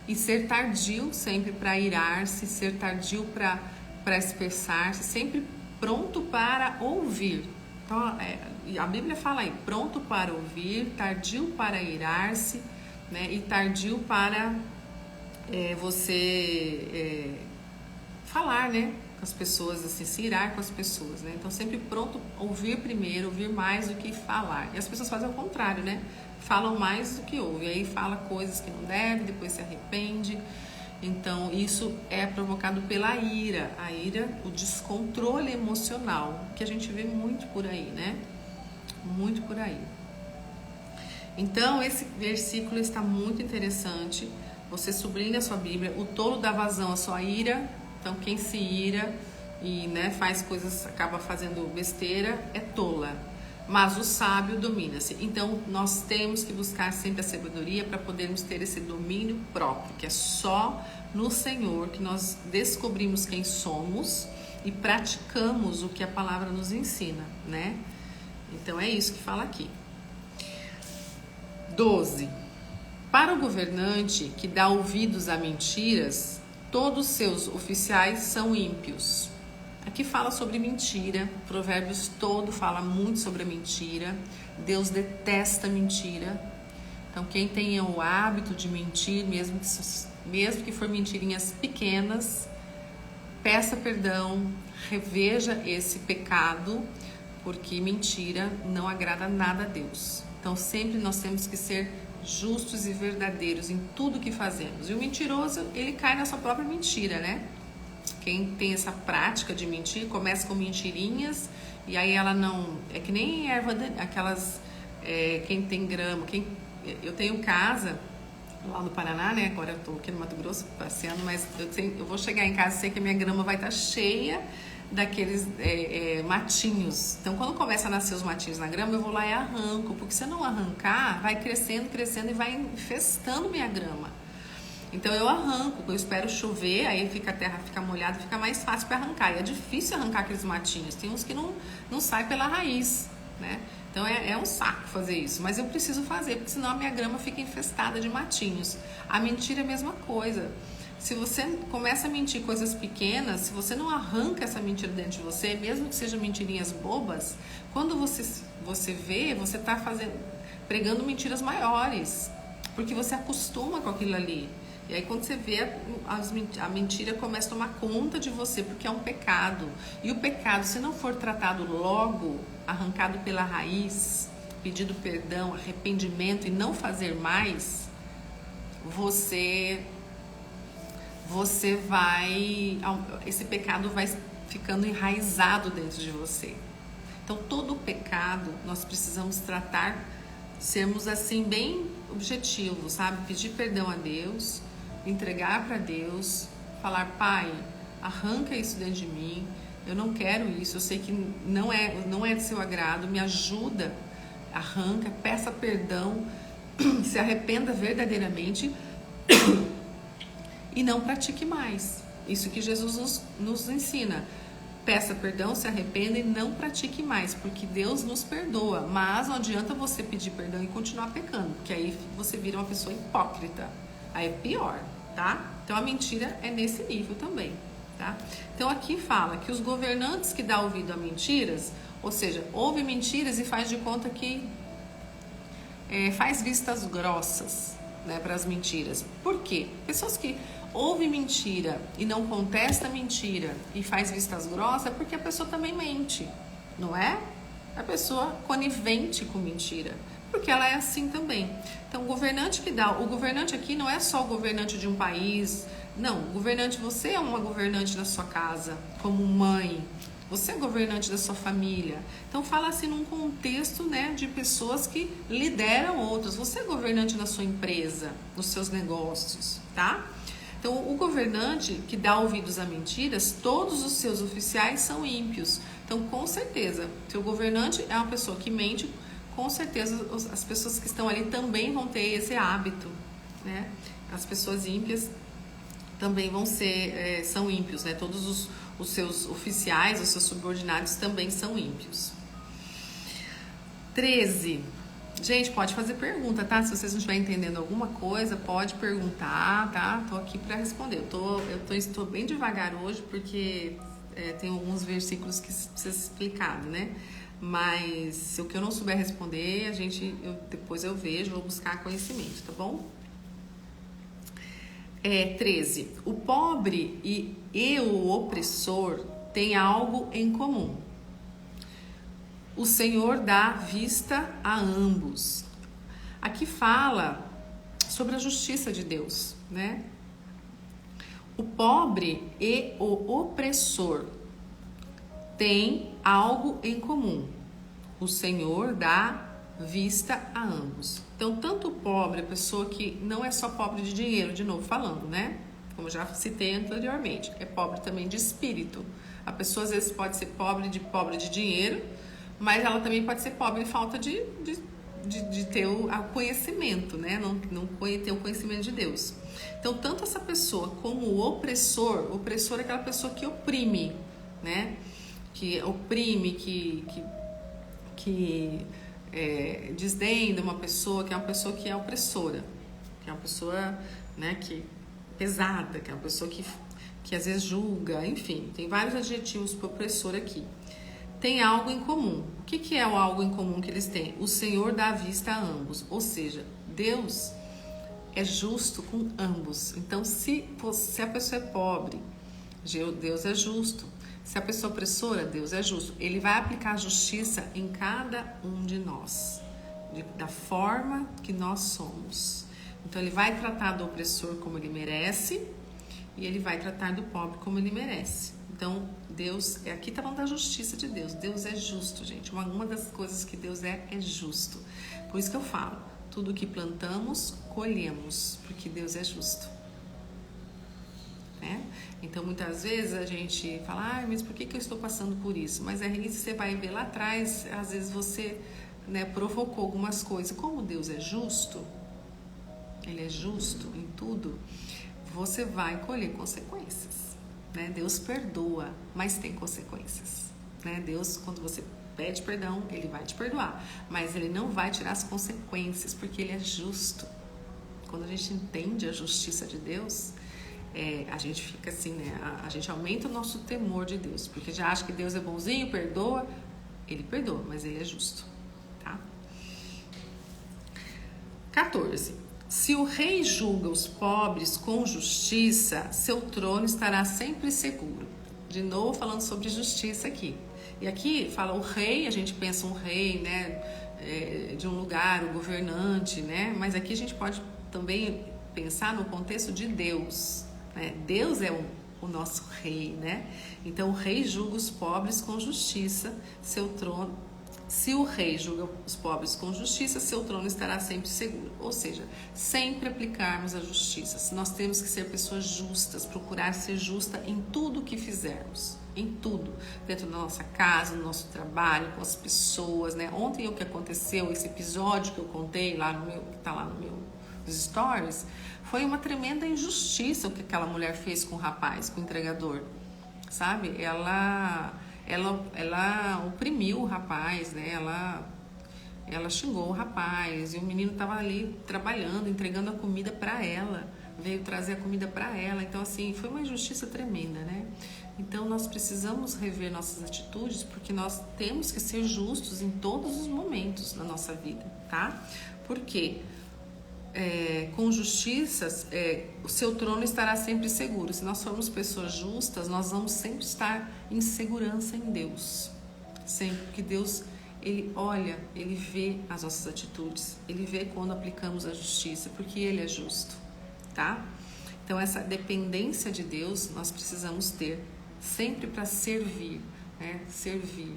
E ser tardio sempre para irar-se, ser tardio para expressar-se, sempre pronto para ouvir. Então, a Bíblia fala aí, pronto para ouvir, tardio para irar-se, né? E tardio para você falar, né? Com as pessoas, assim, se irar com as pessoas, né? Então, sempre pronto a ouvir primeiro, ouvir mais do que falar. E as pessoas fazem ao contrário, né? Falam mais do que ouvem, aí fala coisas que não deve, depois se arrepende. Então, isso é provocado pela ira. A ira, o descontrole emocional, que a gente vê muito por aí, né? Muito por aí. Então, esse versículo está muito interessante. Você sublinha a sua Bíblia. O tolo dá vazão à sua ira. Então, quem se ira e, né, faz coisas, acaba fazendo besteira, é tola. Mas o sábio domina-se. Então, nós temos que buscar sempre a sabedoria para podermos ter esse domínio próprio, que é só no Senhor que nós descobrimos quem somos e praticamos o que a palavra nos ensina, né? Então, é isso que fala aqui. 12. Para o governante que dá ouvidos a mentiras, todos seus oficiais são ímpios. Aqui fala sobre mentira, Provérbios todo fala muito sobre a mentira. Deus detesta mentira. Então, quem tem o hábito de mentir, mesmo que for mentirinhas pequenas, peça perdão, reveja esse pecado, porque mentira não agrada nada a Deus. Então, sempre nós temos que ser justos e verdadeiros em tudo que fazemos. E o mentiroso, ele cai na sua própria mentira, né? Quem tem essa prática de mentir, começa com mentirinhas e aí ela não... É que nem erva, aquelas... quem tem grama... eu tenho casa lá no Paraná, né? Agora eu tô aqui no Mato Grosso passeando, mas eu vou chegar em casa e sei que a minha grama vai estar cheia daqueles matinhos. Então, quando começa a nascer os matinhos na grama, eu vou lá e arranco, porque se eu não arrancar, vai crescendo, crescendo e vai infestando minha grama. Então eu arranco, eu espero chover, aí a terra fica molhada, fica mais fácil para arrancar. E é difícil arrancar aqueles matinhos, tem uns que não sai pela raiz, né? Então é um saco fazer isso, mas eu preciso fazer, porque senão a minha grama fica infestada de matinhos. A mentira é a mesma coisa. Se você começa a mentir coisas pequenas, se você não arranca essa mentira dentro de você, mesmo que sejam mentirinhas bobas, quando você vê, você está pregando mentiras maiores, porque você acostuma com aquilo ali. E aí quando você vê, a mentira começa a tomar conta de você, porque é um pecado. E o pecado, se não for tratado logo, arrancado pela raiz, pedido perdão, arrependimento e não fazer mais, esse pecado vai ficando enraizado dentro de você. Então todo pecado nós precisamos tratar, sermos assim bem objetivos, sabe? Pedir perdão a Deus, entregar para Deus, falar: Pai, arranca isso dentro de mim, eu não quero isso, eu sei que não é de seu agrado, me ajuda, arranca, peça perdão, se arrependa verdadeiramente e não pratique mais. Isso que Jesus nos ensina. Peça perdão, se arrependa e não pratique mais, porque Deus nos perdoa, mas não adianta você pedir perdão e continuar pecando, porque aí você vira uma pessoa hipócrita. Aí é pior, tá? Então a mentira é nesse nível também, tá? Então aqui fala que os governantes que dão ouvido a mentiras, ou seja, ouve mentiras e faz de conta que faz vistas grossas, né, para as mentiras. Por quê? Pessoas que ouvem mentira e não contesta a mentira e faz vistas grossas é porque a pessoa também mente, não é? A pessoa conivente com mentira, porque ela é assim também. Então, o governante aqui não é só o governante de um país, não, governante, você é uma governante da sua casa, como mãe, você é governante da sua família. Então, fala assim num contexto, né, de pessoas que lideram outros. Você é governante na sua empresa, nos seus negócios, tá? Então, o governante que dá ouvidos a mentiras, todos os seus oficiais são ímpios. Então, com certeza, se o governante é uma pessoa que mente, com certeza as pessoas que estão ali também vão ter esse hábito, né? As pessoas ímpias também são ímpios, né? Todos os seus oficiais, os seus subordinados também são ímpios. 13. Gente, pode fazer pergunta, tá? Se vocês não estiverem entendendo alguma coisa, pode perguntar, tá? Tô aqui para responder. Estou bem devagar hoje porque tem alguns versículos que precisa ser explicado, né? Mas se o que eu não souber responder, depois eu vejo, vou buscar conhecimento, tá bom? 13. O pobre e o opressor têm algo em comum. O Senhor dá vista a ambos. Aqui fala sobre a justiça de Deus, né? O pobre e o opressor têm algo em comum. O Senhor dá vista a ambos. Então, tanto o pobre, a pessoa que não é só pobre de dinheiro, de novo falando, né? Como já citei anteriormente, é pobre também de espírito. A pessoa às vezes pode ser pobre de dinheiro, mas ela também pode ser pobre de falta de ter o conhecimento, né? Não ter o conhecimento de Deus. Então, tanto essa pessoa como o opressor é aquela pessoa que oprime, né? Que oprime, que desdém uma pessoa, que é uma pessoa que é opressora, que é uma pessoa, né, que pesada, que é uma pessoa que às vezes julga, enfim, tem vários adjetivos para opressor aqui. Tem algo em comum. O que é o algo em comum que eles têm? O Senhor dá vista a ambos, ou seja, Deus é justo com ambos. Então, se a pessoa é pobre, Deus é justo. Se a pessoa é opressora, Deus é justo. Ele vai aplicar a justiça em cada um de nós, da forma que nós somos. Então, ele vai tratar do opressor como ele merece e ele vai tratar do pobre como ele merece. Então, Deus, aqui está falando da justiça de Deus. Deus é justo, gente. Uma das coisas que Deus é justo. Por isso que eu falo, tudo que plantamos, colhemos, porque Deus é justo. Né? Então, muitas vezes a gente fala, mas por que eu estou passando por isso? Mas aí você vai ver lá atrás, às vezes você, né, provocou algumas coisas. Como Deus é justo, Ele é justo em tudo, você vai colher consequências. Né? Deus perdoa, mas tem consequências. Né? Deus, quando você pede perdão, Ele vai te perdoar, mas Ele não vai tirar as consequências, porque Ele é justo. Quando a gente entende a justiça de Deus, a gente fica assim, né? A gente aumenta o nosso temor de Deus, porque já acha que Deus é bonzinho, perdoa. Ele perdoa, mas Ele é justo. Tá? 14. Se o rei julga os pobres com justiça, seu trono estará sempre seguro. De novo falando sobre justiça aqui. E aqui fala o rei, a gente pensa um rei, né, de um lugar, o governante, né? Mas aqui a gente pode também pensar no contexto de Deus. Né? Deus é o nosso rei, né? Então o rei julga os pobres com justiça, seu trono. Se o rei julga os pobres com justiça, seu trono estará sempre seguro. Ou seja, sempre aplicarmos a justiça. Nós temos que ser pessoas justas, procurar ser justa em tudo que fizermos. Em tudo. Dentro da nossa casa, no nosso trabalho, com as pessoas, né? Ontem o que aconteceu, esse episódio que eu contei lá no meu, que tá lá no meu stories, foi uma tremenda injustiça o que aquela mulher fez com o rapaz, com o entregador. Sabe? Ela oprimiu o rapaz, né? Ela xingou o rapaz e o menino estava ali trabalhando, entregando a comida para ela, veio trazer a comida para ela. Então, assim, foi uma injustiça tremenda, né? Então, nós precisamos rever nossas atitudes, porque nós temos que ser justos em todos os momentos da nossa vida, tá? Porque com justiça, o seu trono estará sempre seguro. Se nós formos pessoas justas, nós vamos sempre estar em segurança em Deus. Sempre, porque Deus, Ele olha, Ele vê as nossas atitudes, Ele vê quando aplicamos a justiça, porque Ele é justo, tá? Então, essa dependência de Deus, nós precisamos ter sempre para servir, né? Servir.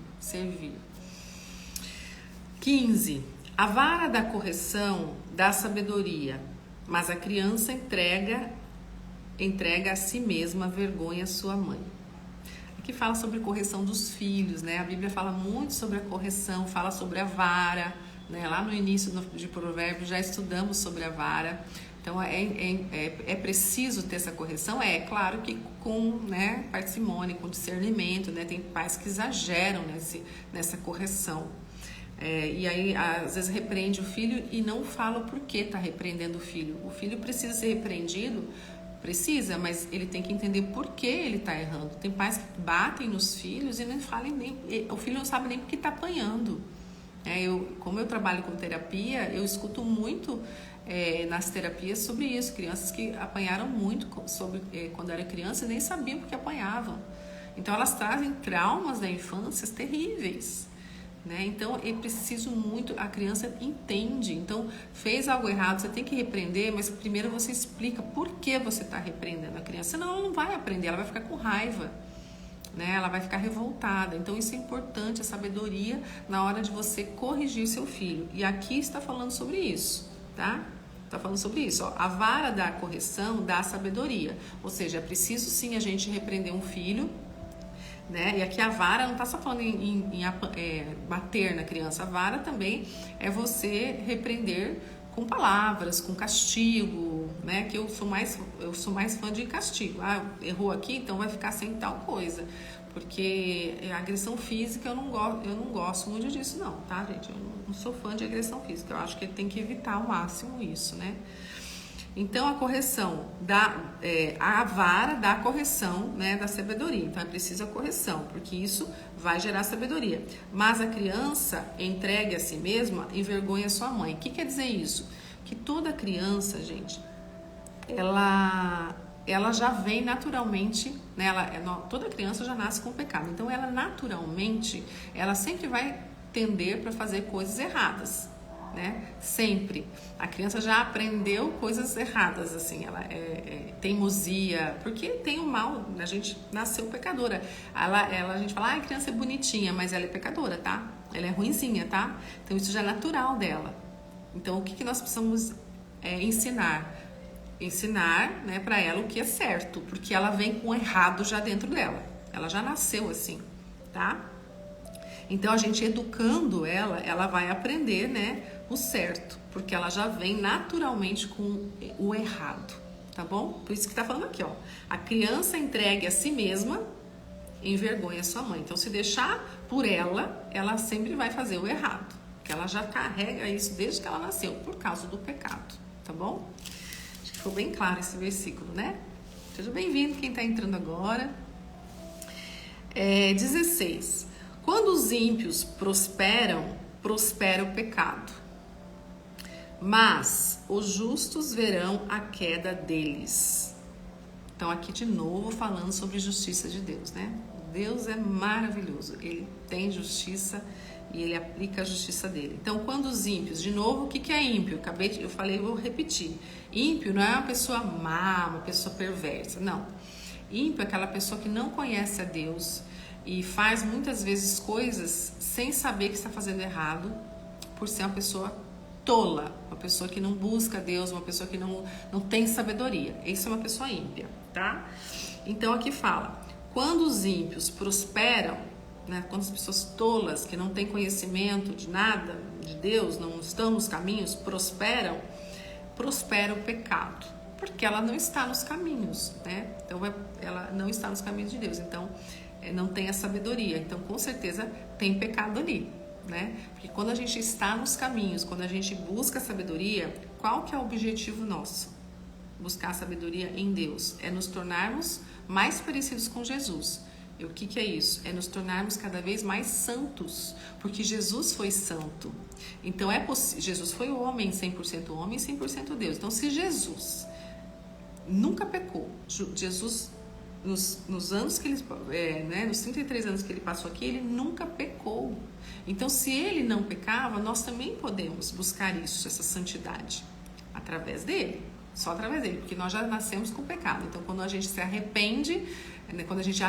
15. A vara da correção dá sabedoria, mas a criança entrega a si mesma a vergonha à sua mãe. Aqui fala sobre correção dos filhos, né? A Bíblia fala muito sobre a correção, fala sobre a vara, né? Lá no início de Provérbios já estudamos sobre a vara. Então é preciso ter essa correção? Claro que com, né, parcimônia, com discernimento, né? Tem pais que exageram nessa correção. E aí, às vezes, repreende o filho e não fala o porquê está repreendendo o filho. O filho precisa ser repreendido, precisa, mas ele tem que entender por que ele está errando. Tem pais que batem nos filhos e não falam nem... O filho não sabe nem porque está apanhando. Como eu trabalho com terapia, eu escuto muito nas terapias sobre isso. Crianças que apanharam muito quando eram crianças e nem sabiam porque apanhavam. Então, elas trazem traumas da infância terríveis. Então, é preciso muito, a criança entende. Então, fez algo errado, você tem que repreender, mas primeiro você explica por que você está repreendendo a criança. Senão, ela não vai aprender, ela vai ficar com raiva, ela vai ficar revoltada. Então, isso é importante, a sabedoria na hora de você corrigir seu filho. E aqui está falando sobre isso, tá? Está falando sobre isso. A vara da correção dá sabedoria. Ou seja, é preciso sim a gente repreender um filho. E aqui a vara não está só falando em bater na criança. A vara também é você repreender com palavras, com castigo, que eu sou mais fã de castigo. Errou aqui, então vai ficar sem tal coisa. Porque a agressão física eu não gosto muito disso não, tá, gente? Eu não sou fã de agressão física. Eu acho que tem que evitar ao máximo isso, Então, a correção, a vara dá a correção, da sabedoria. Então, é preciso a correção, porque isso vai gerar sabedoria. Mas a criança entregue a si mesma envergonha sua mãe. O que quer dizer isso? Que toda criança, gente, ela já vem naturalmente, toda criança já nasce com pecado. Então, ela naturalmente, ela sempre vai tender para fazer coisas erradas. Sempre. A criança já aprendeu coisas erradas, assim, ela teimosia, porque tem o mal, a gente nasceu pecadora. A gente fala, a criança é bonitinha, mas ela é pecadora, tá? Ela é ruinzinha, tá? Então isso já é natural dela. Então o que nós precisamos ensinar? Ensinar, para ela o que é certo, porque ela vem com o errado já dentro dela. Ela já nasceu assim, tá? Então, a gente educando ela vai aprender, o certo, porque ela já vem naturalmente com o errado, tá bom? Por isso que tá falando aqui, ó. A criança entregue a si mesma envergonha sua mãe. Então, se deixar por ela sempre vai fazer o errado, porque ela já carrega isso desde que ela nasceu, por causa do pecado, tá bom? Acho que ficou bem claro esse versículo, Seja bem-vindo quem tá entrando agora. 16. Quando os ímpios prosperam, prospera o pecado, mas os justos verão a queda deles. Então aqui de novo falando sobre justiça de Deus, Deus é maravilhoso, Ele tem justiça e Ele aplica a justiça dele. Então quando os ímpios, de novo, o que é ímpio? Eu falei, vou repetir. Ímpio não é uma pessoa má, uma pessoa perversa, não. Ímpio é aquela pessoa que não conhece a Deus e faz muitas vezes coisas sem saber que está fazendo errado, por ser uma pessoa tola, uma pessoa que não busca Deus, uma pessoa que não tem sabedoria. Isso é uma pessoa ímpia, tá? Então aqui fala, quando os ímpios prosperam, quando as pessoas tolas, que não têm conhecimento de nada, de Deus, não estão nos caminhos, prospera o pecado, porque ela não está nos caminhos, Então ela não está nos caminhos de Deus, então não tem a sabedoria, então com certeza tem pecado ali, Porque quando a gente está nos caminhos, quando a gente busca a sabedoria, qual que é o objetivo nosso? Buscar a sabedoria em Deus, é nos tornarmos mais parecidos com Jesus. E o que é isso? É nos tornarmos cada vez mais santos, porque Jesus foi santo. Então Jesus foi homem, 100% homem e 100% Deus. Então se Jesus nunca pecou, Jesus nos anos que ele, nos 33 anos que ele passou aqui, ele nunca pecou. Então, se ele não pecava, nós também podemos buscar isso, essa santidade, através dele, só através dele, porque nós já nascemos com pecado. Então, quando a gente se arrepende, quando a gente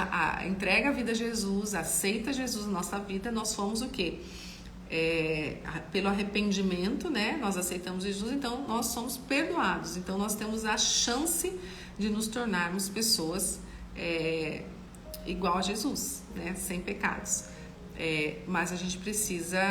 entrega a vida a Jesus, aceita Jesus na nossa vida, nós fomos o quê? Pelo arrependimento, nós aceitamos Jesus, então nós somos perdoados. Então, nós temos a chance de nos tornarmos pessoas igual a Jesus, sem pecados. Mas a gente precisa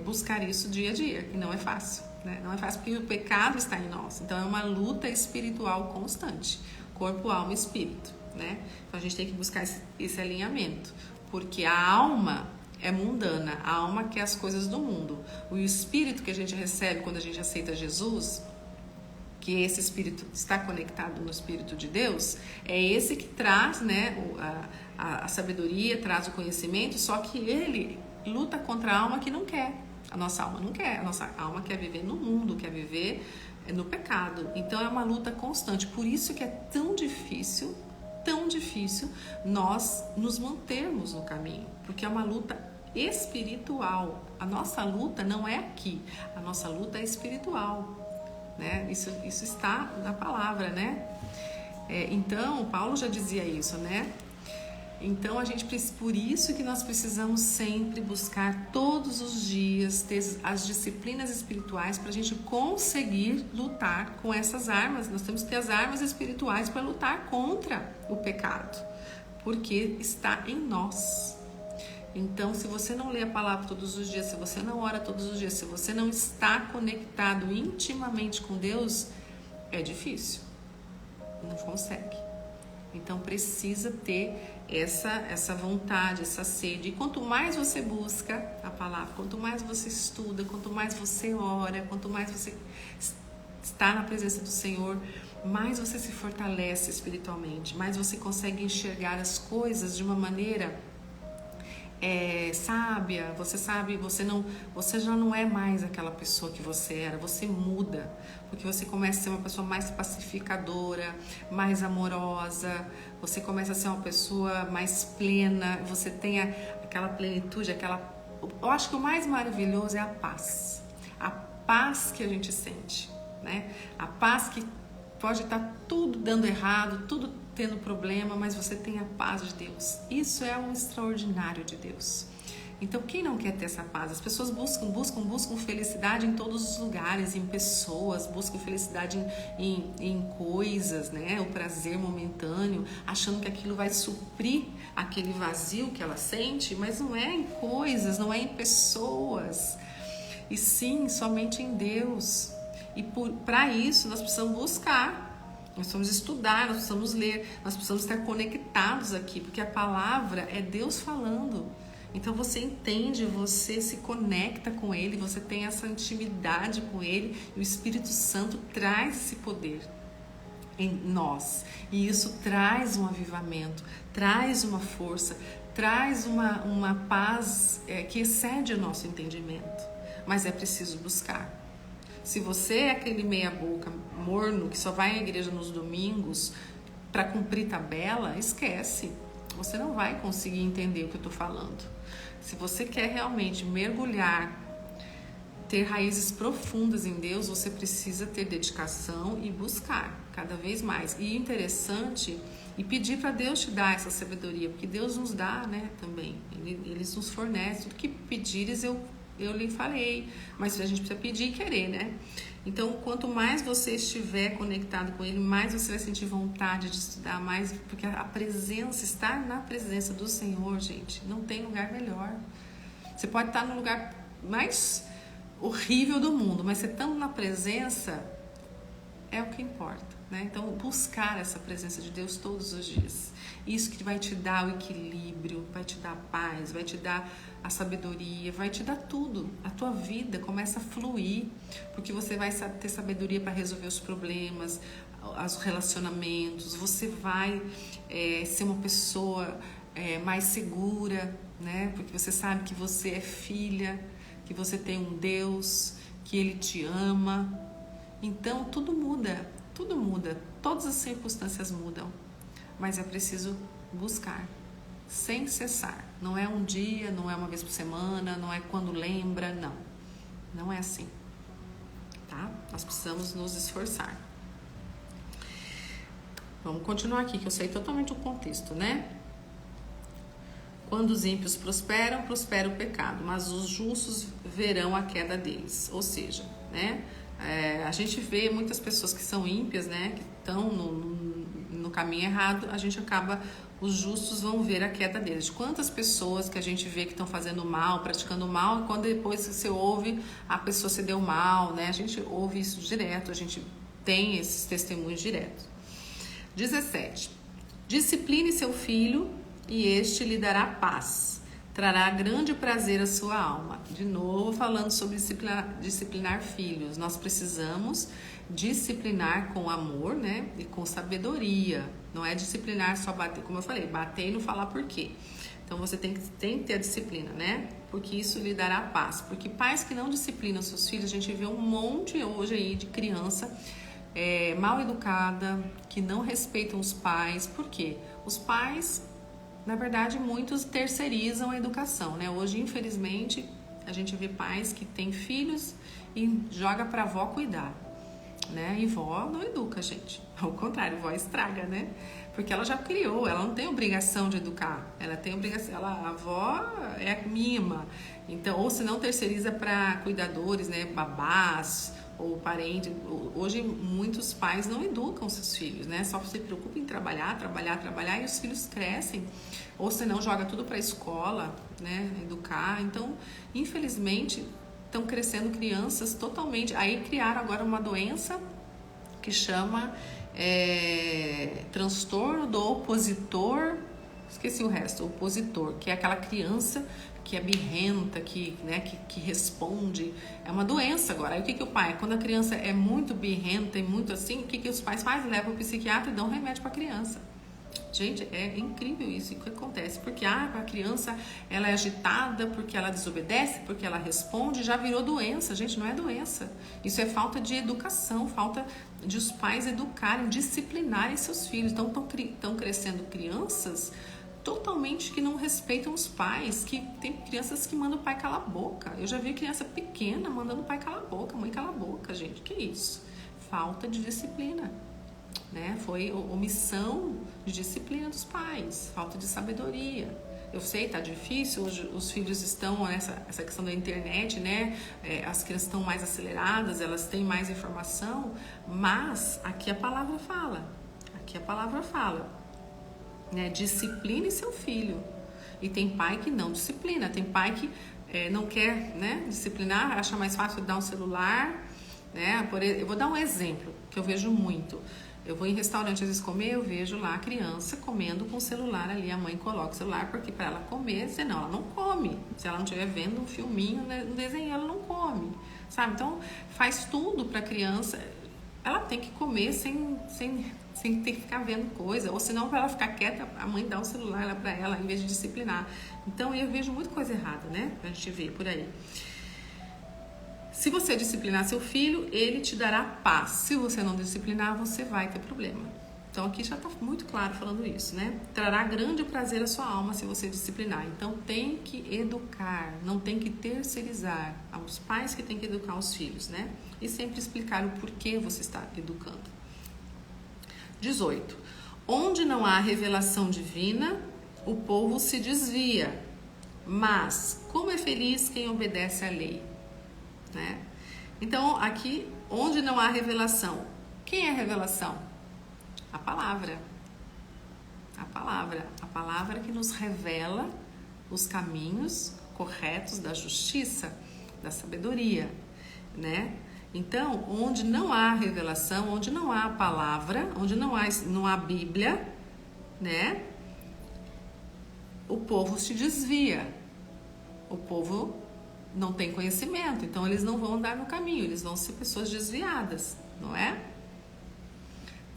buscar isso dia a dia, e não é fácil, Não é fácil porque o pecado está em nós. Então é uma luta espiritual constante, corpo, alma e espírito, Então a gente tem que buscar esse alinhamento, porque a alma é mundana, a alma quer as coisas do mundo. O espírito que a gente recebe quando a gente aceita Jesus, que esse espírito está conectado no Espírito de Deus, é esse que traz, né, a sabedoria, traz o conhecimento, só que ele luta contra a alma que não quer. A nossa alma não quer, a nossa alma quer viver no mundo, quer viver no pecado. Então é uma luta constante. Por isso que é tão difícil nós nos mantermos no caminho, porque é uma luta espiritual. A nossa luta não é aqui, a nossa luta é espiritual, né? Isso está na palavra, né? Então, Paulo já dizia isso, né? Então, por isso que nós precisamos sempre buscar todos os dias ter as disciplinas espirituais para a gente conseguir lutar com essas armas. Nós temos que ter as armas espirituais para lutar contra o pecado, porque está em nós. Então, se você não lê a palavra todos os dias, se você não ora todos os dias, se você não está conectado intimamente com Deus, é difícil, não consegue. Então precisa ter essa vontade, essa sede. E quanto mais você busca a palavra, quanto mais você estuda, quanto mais você ora, quanto mais você está na presença do Senhor, mais você se fortalece espiritualmente, mais você consegue enxergar as coisas de uma maneira sábia. Você sabe, você já não é mais aquela pessoa que você era, você muda, porque você começa a ser uma pessoa mais pacificadora, mais amorosa, você começa a ser uma pessoa mais plena, você tem aquela plenitude, eu acho que o mais maravilhoso é a paz que a gente sente, né? A paz que pode estar tudo dando errado, tudo tendo problema, mas você tem a paz de Deus. Isso é um extraordinário de Deus. Então, quem não quer ter essa paz? As pessoas buscam felicidade em todos os lugares, em pessoas, buscam felicidade em coisas, né? O prazer momentâneo, achando que aquilo vai suprir aquele vazio que ela sente, mas não é em coisas, não é em pessoas, e sim somente em Deus. E para isso nós precisamos buscar. Nós precisamos estudar, nós precisamos ler, nós precisamos estar conectados aqui, porque a palavra é Deus falando. Então você entende, você se conecta com Ele, você tem essa intimidade com Ele, e o Espírito Santo traz esse poder em nós. E isso traz um avivamento, traz uma força, traz uma paz que excede o nosso entendimento. Mas é preciso buscar. Se você é aquele meia boca morno que só vai à igreja nos domingos para cumprir tabela, esquece. Você não vai conseguir entender o que eu estou falando. Se você quer realmente mergulhar, ter raízes profundas em Deus, você precisa ter dedicação e buscar cada vez mais. E interessante, e pedir para Deus te dar essa sabedoria, porque Deus nos dá, né, também. Ele nos fornece. Tudo que pedires eu lhe falei, mas a gente precisa pedir e querer, né? Então, quanto mais você estiver conectado com Ele, mais você vai sentir vontade de estudar mais, porque a presença, estar na presença do Senhor, gente, não tem lugar melhor. Você pode estar no lugar mais horrível do mundo, mas você estando na presença é o que importa, né? Então, buscar essa presença de Deus todos os dias. Isso que vai te dar o equilíbrio, vai te dar a paz, vai te dar a sabedoria, vai te dar tudo. A tua vida começa a fluir, porque você vai ter sabedoria para resolver os problemas, os relacionamentos, você vai ser uma pessoa mais segura, né? Porque você sabe que você é filha, que você tem um Deus, que Ele te ama. Então tudo muda, todas as circunstâncias mudam, mas é preciso buscar sem cessar. Não é um dia, não é uma vez por semana, não é quando lembra, não é assim, tá? Nós precisamos nos esforçar. Vamos continuar aqui, que eu sei totalmente o contexto, né? Quando os ímpios prosperam, prospera o pecado, mas os justos verão a queda deles. Ou seja, né? A gente vê muitas pessoas que são ímpias, né? Que estão no caminho errado, os justos vão ver a queda deles. Quantas pessoas que a gente vê que estão fazendo mal, praticando mal, e quando depois você ouve, a pessoa se deu mal, né? A gente ouve isso direto, a gente tem esses testemunhos diretos. 17. Discipline seu filho e este lhe dará paz. trará grande prazer à sua alma. De novo, falando sobre disciplinar filhos. Nós precisamos disciplinar com amor, né? E com sabedoria. Não é disciplinar só bater, como eu falei, bater e não falar por quê. Então você tem que ter a disciplina, né? Porque isso lhe dará paz. Porque pais que não disciplinam seus filhos, a gente vê um monte hoje aí de criança mal educada, que não respeitam os pais. Por quê? Os pais, na verdade, muitos terceirizam a educação, né? Hoje, infelizmente, a gente vê pais que têm filhos e joga pra avó cuidar, né? E vó não educa, gente. Ao contrário, vó estraga, né? Porque ela já criou, ela não tem obrigação de educar. Ela tem obrigação, a avó é mima. Então, ou se não terceiriza para cuidadores, né? Babás ou parente. Hoje muitos pais não educam seus filhos, né? Só se preocupam em trabalhar e os filhos crescem. Ou se não, joga tudo para a escola, né? Educar. Então, infelizmente, estão crescendo crianças totalmente... Aí criaram agora uma doença que chama transtorno do opositor, esqueci o resto, opositor, que é aquela criança que é birrenta, que responde, é uma doença agora. Aí o que o pai, quando a criança é muito birrenta e muito assim, o que os pais fazem? Levam o psiquiatra e dão remédio para a criança. Gente, é incrível isso. O que acontece? Porque a criança, ela é agitada, porque ela desobedece, porque ela responde, já virou doença. Gente, não é doença. Isso é falta de educação, falta de os pais educarem, disciplinarem seus filhos. Então, estão crescendo crianças totalmente que não respeitam os pais, que tem crianças que mandam o pai calar a boca. Eu já vi criança pequena mandando o pai calar a boca, mãe calar a boca, gente. Que isso? Falta de disciplina. Né? Foi omissão de disciplina dos pais, falta de sabedoria. Eu sei, tá difícil, hoje os filhos estão essa questão da internet, né? As crianças estão mais aceleradas, elas têm mais informação, mas aqui a palavra fala, né? Discipline seu filho. E tem pai que não disciplina, tem pai que não quer, né, disciplinar, acha mais fácil dar um celular, né? Eu vou dar um exemplo que eu vejo muito. Eu vou em restaurante às vezes comer, eu vejo lá a criança comendo com o celular ali, a mãe coloca o celular porque para ela comer, senão ela não come. Se ela não estiver vendo um filminho, né, um desenho, ela não come, sabe? Então faz tudo para a criança, ela tem que comer sem ter que ficar vendo coisa, ou senão para ela ficar quieta, a mãe dá o celular lá para ela em vez de disciplinar. Então eu vejo muita coisa errada, né? A gente vê por aí. Se você disciplinar seu filho, ele te dará paz. Se você não disciplinar, você vai ter problema. Então aqui já está muito claro falando isso, né? Trará grande prazer à sua alma se você disciplinar. Então tem que educar, não tem que terceirizar. Aos pais que têm que educar os filhos, né? E sempre explicar o porquê você está educando. 18. Onde não há revelação divina, o povo se desvia. Mas como é feliz quem obedece à lei. Né? Então, aqui, onde não há revelação, quem é a revelação? A palavra. A palavra que nos revela os caminhos corretos da justiça, da sabedoria, né? Então, onde não há revelação, onde não há palavra, onde não há Bíblia, né? O povo se desvia. O povo não tem conhecimento, então eles não vão andar no caminho, eles vão ser pessoas desviadas, não é?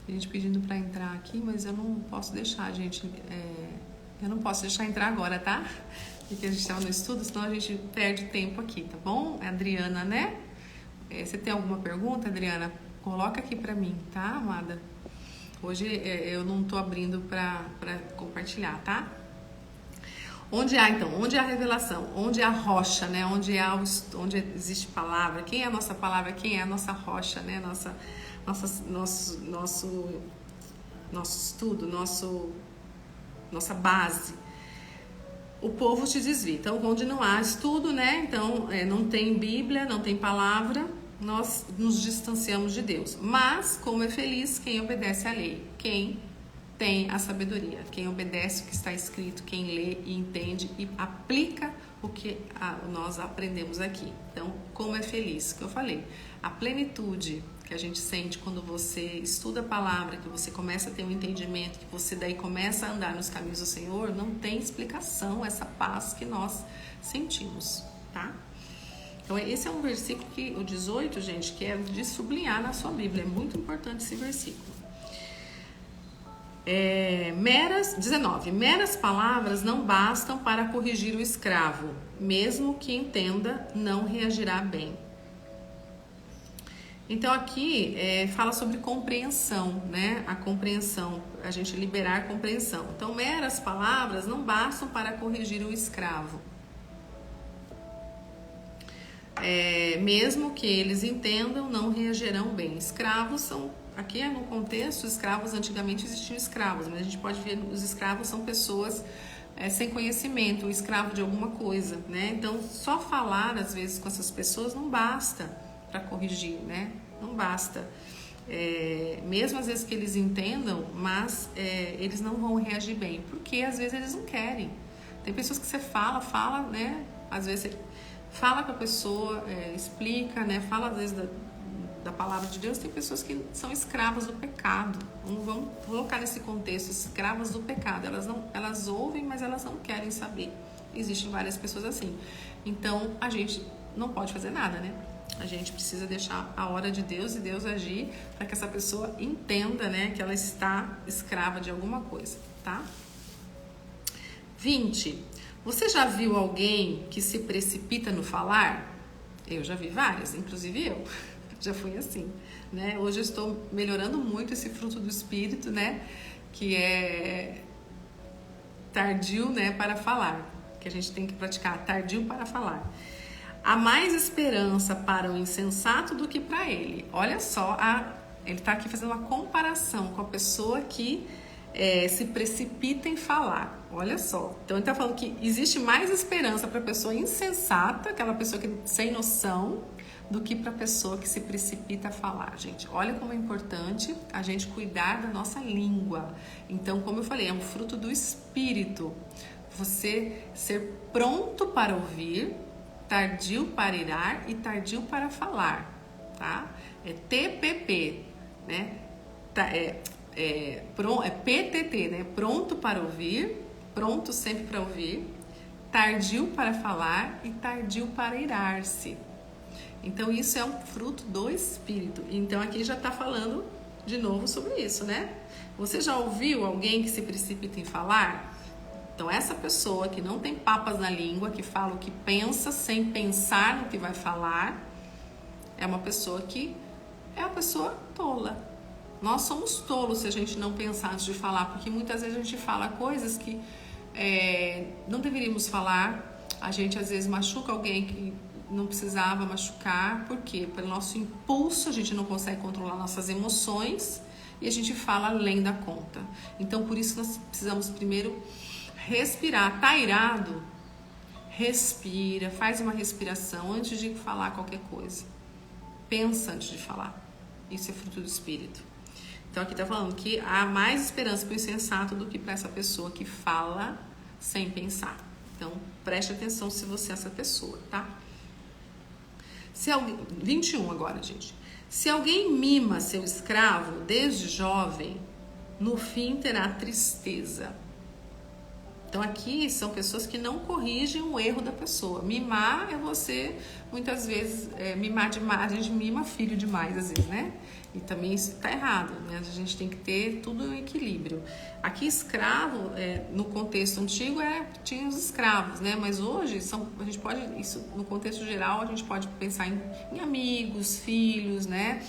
Tem gente pedindo para entrar aqui, mas eu não posso deixar, gente, eu não posso deixar entrar agora, tá? Porque a gente estava no estudo, senão a gente perde tempo aqui, tá bom? É a Adriana, né? Você tem alguma pergunta, Adriana? Coloca aqui para mim, tá, amada? Hoje eu não tô abrindo para compartilhar, tá? Onde há revelação, onde há rocha, né? Onde existe palavra, quem é a nossa palavra, quem é a nossa rocha, né? Nosso estudo, nossa base. O povo se desvia. Então, onde não há estudo, né? Então, não tem Bíblia, não tem palavra, nós nos distanciamos de Deus. Mas, como é feliz quem obedece à lei, quem tem a sabedoria, quem obedece o que está escrito, quem lê e entende e aplica o que nós aprendemos aqui. Então, como é feliz, que eu falei, a plenitude, que a gente sente quando você estuda a palavra, que você começa a ter um entendimento, que você daí começa a andar nos caminhos do Senhor, não tem explicação essa paz que nós sentimos, tá? Então esse é um versículo que, o 18, gente, que é de sublinhar na sua Bíblia, é muito importante esse versículo. 19. Meras palavras não bastam para corrigir o escravo, mesmo que entenda, não reagirá bem. Então aqui fala sobre compreensão, né? A compreensão, a gente liberar a compreensão. Então meras palavras não bastam para corrigir o escravo. Mesmo que eles entendam, não reagirão bem. Escravos são, aqui no contexto, escravos, antigamente existiam escravos, mas a gente pode ver, os escravos são pessoas sem conhecimento, o escravo de alguma coisa, né? Então só falar às vezes com essas pessoas não basta para corrigir, né? Não basta. Mesmo às vezes que eles entendam, mas eles não vão reagir bem, porque às vezes eles não querem. Tem pessoas que você fala, né? Às vezes você fala com a pessoa, explica, né? Fala às vezes da palavra de Deus. Tem pessoas que são escravas do pecado. Vamos colocar nesse contexto, escravas do pecado. Elas ouvem, mas elas não querem saber. Existem várias pessoas assim. Então a gente não pode fazer nada, né? A gente precisa deixar a hora de Deus e Deus agir para que essa pessoa entenda, né, que ela está escrava de alguma coisa, tá? 20. Você já viu alguém que se precipita no falar? Eu já vi várias, inclusive eu. Já fui assim, né? Hoje eu estou melhorando muito esse fruto do Espírito, né? Que é tardio, né, para falar. Que a gente tem que praticar, tardio para falar. Há mais esperança para o insensato do que para ele. Olha só, ele está aqui fazendo uma comparação com a pessoa que se precipita em falar. Olha só. Então ele está falando que existe mais esperança para a pessoa insensata, aquela pessoa que sem noção, do que para a pessoa que se precipita a falar, gente. Olha como é importante a gente cuidar da nossa língua. Então, como eu falei, é um fruto do Espírito. Você ser pronto para ouvir, tardio para irar e tardio para falar, tá? É TPP, né? PTT, né? Pronto para ouvir, pronto sempre para ouvir, tardio para falar e tardio para irar-se. Então isso é um fruto do Espírito. Então aqui já está falando de novo sobre isso, né? Você já ouviu alguém que se precipita em falar? Então essa pessoa que não tem papas na língua, que fala o que pensa sem pensar no que vai falar, é uma pessoa que é uma pessoa tola. Nós somos tolos se a gente não pensar antes de falar, porque muitas vezes a gente fala coisas que não deveríamos falar. A gente às vezes machuca alguém que não precisava machucar. Por quê? Pelo nosso impulso, a gente não consegue controlar nossas emoções e a gente fala além da conta. Então por isso nós precisamos primeiro respirar. Tá irado? Respira, faz uma respiração antes de falar qualquer coisa. Pensa antes de falar. Isso é fruto do Espírito. Então aqui tá falando que há mais esperança para o insensato do que para essa pessoa que fala sem pensar. Então preste atenção se você é essa pessoa, tá? 21 agora, gente. Se alguém mima seu escravo desde jovem, no fim terá tristeza. Então aqui são pessoas que não corrigem o erro da pessoa. Mimar é você, muitas vezes, mimar demais. A gente mima filho demais, às vezes, né? E também isso está errado, né? A gente tem que ter tudo em equilíbrio. Aqui escravo, no contexto antigo, tinha os escravos, né? Mas hoje, a gente pode, isso no contexto geral, a gente pode pensar em amigos, filhos, né?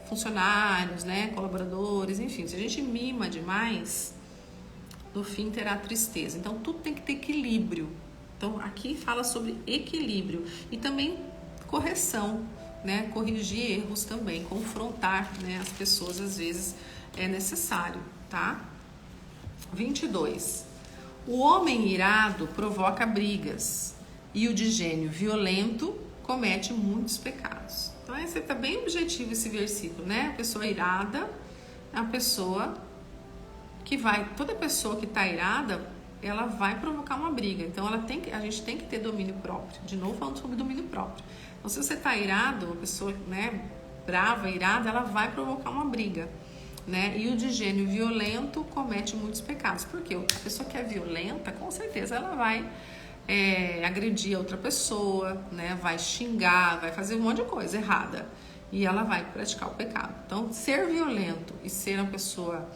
Funcionários, né? Colaboradores, enfim. Se a gente mima demais, no fim terá tristeza. Então tudo tem que ter equilíbrio. Então aqui fala sobre equilíbrio e também correção, né? Corrigir erros também, confrontar, né, as pessoas às vezes é necessário, tá? 22. O homem irado provoca brigas e o de gênio violento comete muitos pecados. Então esse tá bem objetivo esse versículo, né? A pessoa irada é uma pessoa que toda pessoa que está irada, ela vai provocar uma briga. Então a gente tem que ter domínio próprio. De novo falando sobre domínio próprio. Então se você está irado, uma pessoa, né, brava, irada, ela vai provocar uma briga, né? E o de gênio violento comete muitos pecados. Porque a pessoa que é violenta, com certeza ela vai agredir a outra pessoa, né? Vai xingar, vai fazer um monte de coisa errada. E ela vai praticar o pecado. Então, ser violento e ser uma pessoa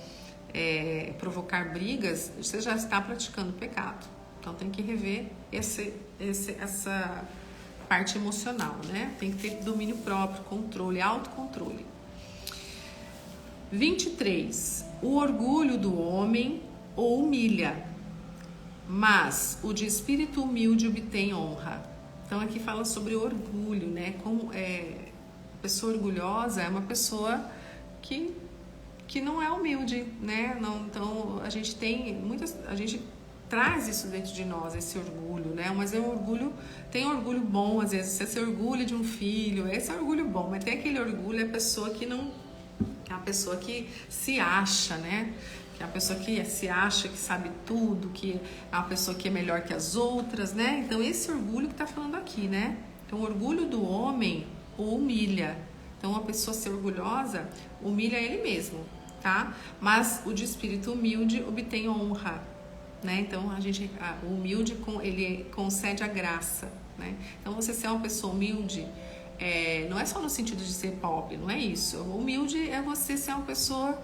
provocar brigas, você já está praticando pecado. Então, tem que rever essa parte emocional, né? Tem que ter domínio próprio, controle, autocontrole. 23. O orgulho do homem o humilha, mas o de espírito humilde obtém honra. Então aqui fala sobre o orgulho, né? Como pessoa orgulhosa é uma pessoa que não é humilde, né? Não, então a gente traz isso dentro de nós, esse orgulho, né? Mas tem orgulho bom, às vezes você se orgulha de um filho, esse é orgulho bom, mas tem aquele orgulho, é a pessoa que não, é a pessoa que se acha, né? Que é a pessoa que se acha que sabe tudo, que é uma pessoa que é melhor que as outras, né? Então esse orgulho que tá falando aqui, né? Então o orgulho do homem o humilha. Então uma pessoa ser orgulhosa humilha ele mesmo, tá? Mas o de espírito humilde obtém honra, né? Então o humilde ele concede a graça, né? Então você ser uma pessoa humilde não é só no sentido de ser pobre, não é isso. O humilde é você ser uma pessoa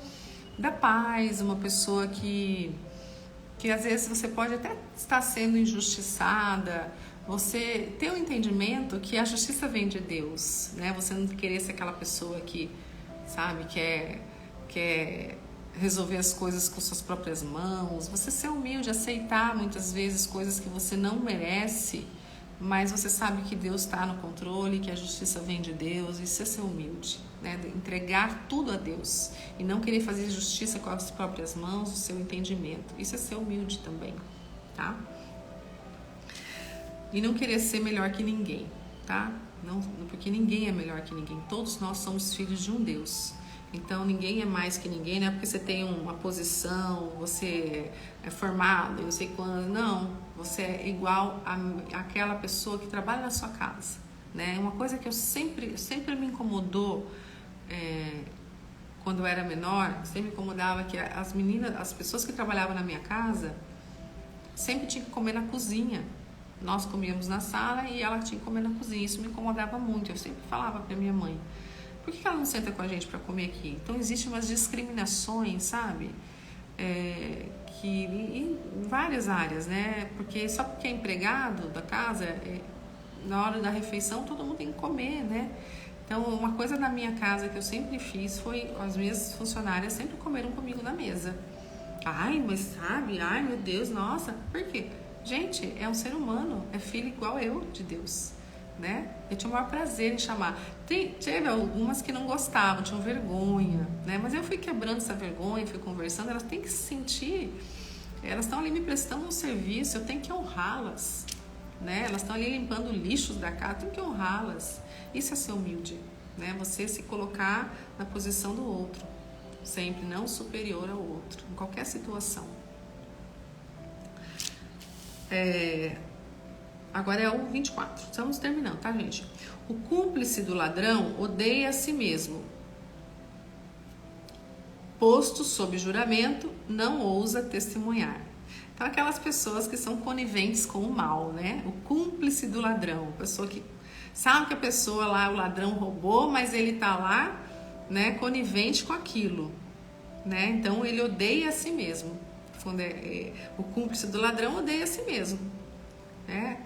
da paz, uma pessoa que às vezes você pode até estar sendo injustiçada, você ter o entendimento que a justiça vem de Deus, né? Você não querer ser aquela pessoa que, sabe, quer resolver as coisas com suas próprias mãos, você ser humilde, aceitar muitas vezes coisas que você não merece, mas você sabe que Deus está no controle, que a justiça vem de Deus, isso é ser humilde, né? Entregar tudo a Deus e não querer fazer justiça com as próprias mãos, o seu entendimento, isso é ser humilde também, tá? E não querer ser melhor que ninguém, tá? Não, porque ninguém é melhor que ninguém, todos nós somos filhos de um Deus. Então ninguém é mais que ninguém, não é porque você tem uma posição, você é formado, eu sei quando, não, você é igual àquela pessoa que trabalha na sua casa, né? Uma coisa que sempre me incomodou quando eu era menor, sempre me incomodava que as pessoas que trabalhavam na minha casa sempre tinham que comer na cozinha. Nós comíamos na sala e ela tinha que comer na cozinha, isso me incomodava muito, eu sempre falava para minha mãe, por que ela não senta com a gente para comer aqui? Então, existem umas discriminações, sabe? Em várias áreas, né? Porque só porque é empregado da casa, na hora da refeição, todo mundo tem que comer, né? Então, uma coisa na minha casa que eu sempre fiz foi as minhas funcionárias sempre comeram comigo na mesa. Ai, mas sabe? Ai, meu Deus, nossa. Por quê? Gente, é um ser humano, é filho igual eu de Deus, né? Eu tinha o maior prazer em chamar. Teve algumas que não gostavam, tinham vergonha, né? Mas eu fui quebrando essa vergonha, fui conversando. Elas têm que se sentir, elas estão ali me prestando um serviço, eu tenho que honrá-las, né? Elas estão ali limpando lixos da casa, eu tenho que honrá-las. Isso é ser humilde, né? Você se colocar na posição do outro, sempre não superior ao outro, em qualquer situação. Agora é o 24, estamos terminando, tá, gente? O cúmplice do ladrão odeia a si mesmo. Posto sob juramento, não ousa testemunhar. Então, aquelas pessoas que são coniventes com o mal, né? O cúmplice do ladrão, a pessoa que sabe que a pessoa lá, o ladrão roubou, mas ele tá lá, né, conivente com aquilo, né? Então, ele odeia a si mesmo. O cúmplice do ladrão odeia a si mesmo, né?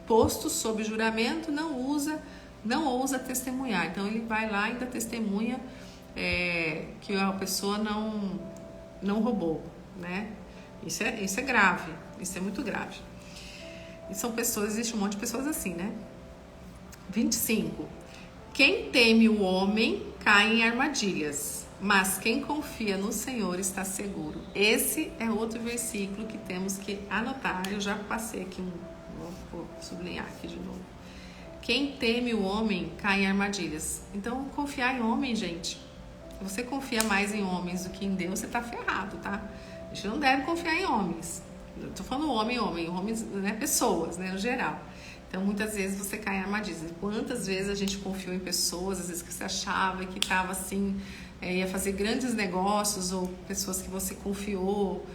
Posto sob juramento, não ousa testemunhar. Então ele vai lá e ainda testemunha que a pessoa não roubou, né? Isso é grave, isso é muito grave. E existe um monte de pessoas assim, né? 25. Quem teme o homem cai em armadilhas, mas quem confia no Senhor está seguro. Esse é outro versículo que temos que anotar. Eu já passei aqui vou sublinhar aqui de novo. Quem teme o homem cai em armadilhas. Então, confiar em homem, gente. Se você confia mais em homens do que em Deus, você tá ferrado, tá? A gente não deve confiar em homens. Eu tô falando homens, né? Pessoas, né? No geral. Então, muitas vezes você cai em armadilhas. Quantas vezes a gente confiou em pessoas, às vezes que você achava que estava assim, ia fazer grandes negócios, ou pessoas que você confiou,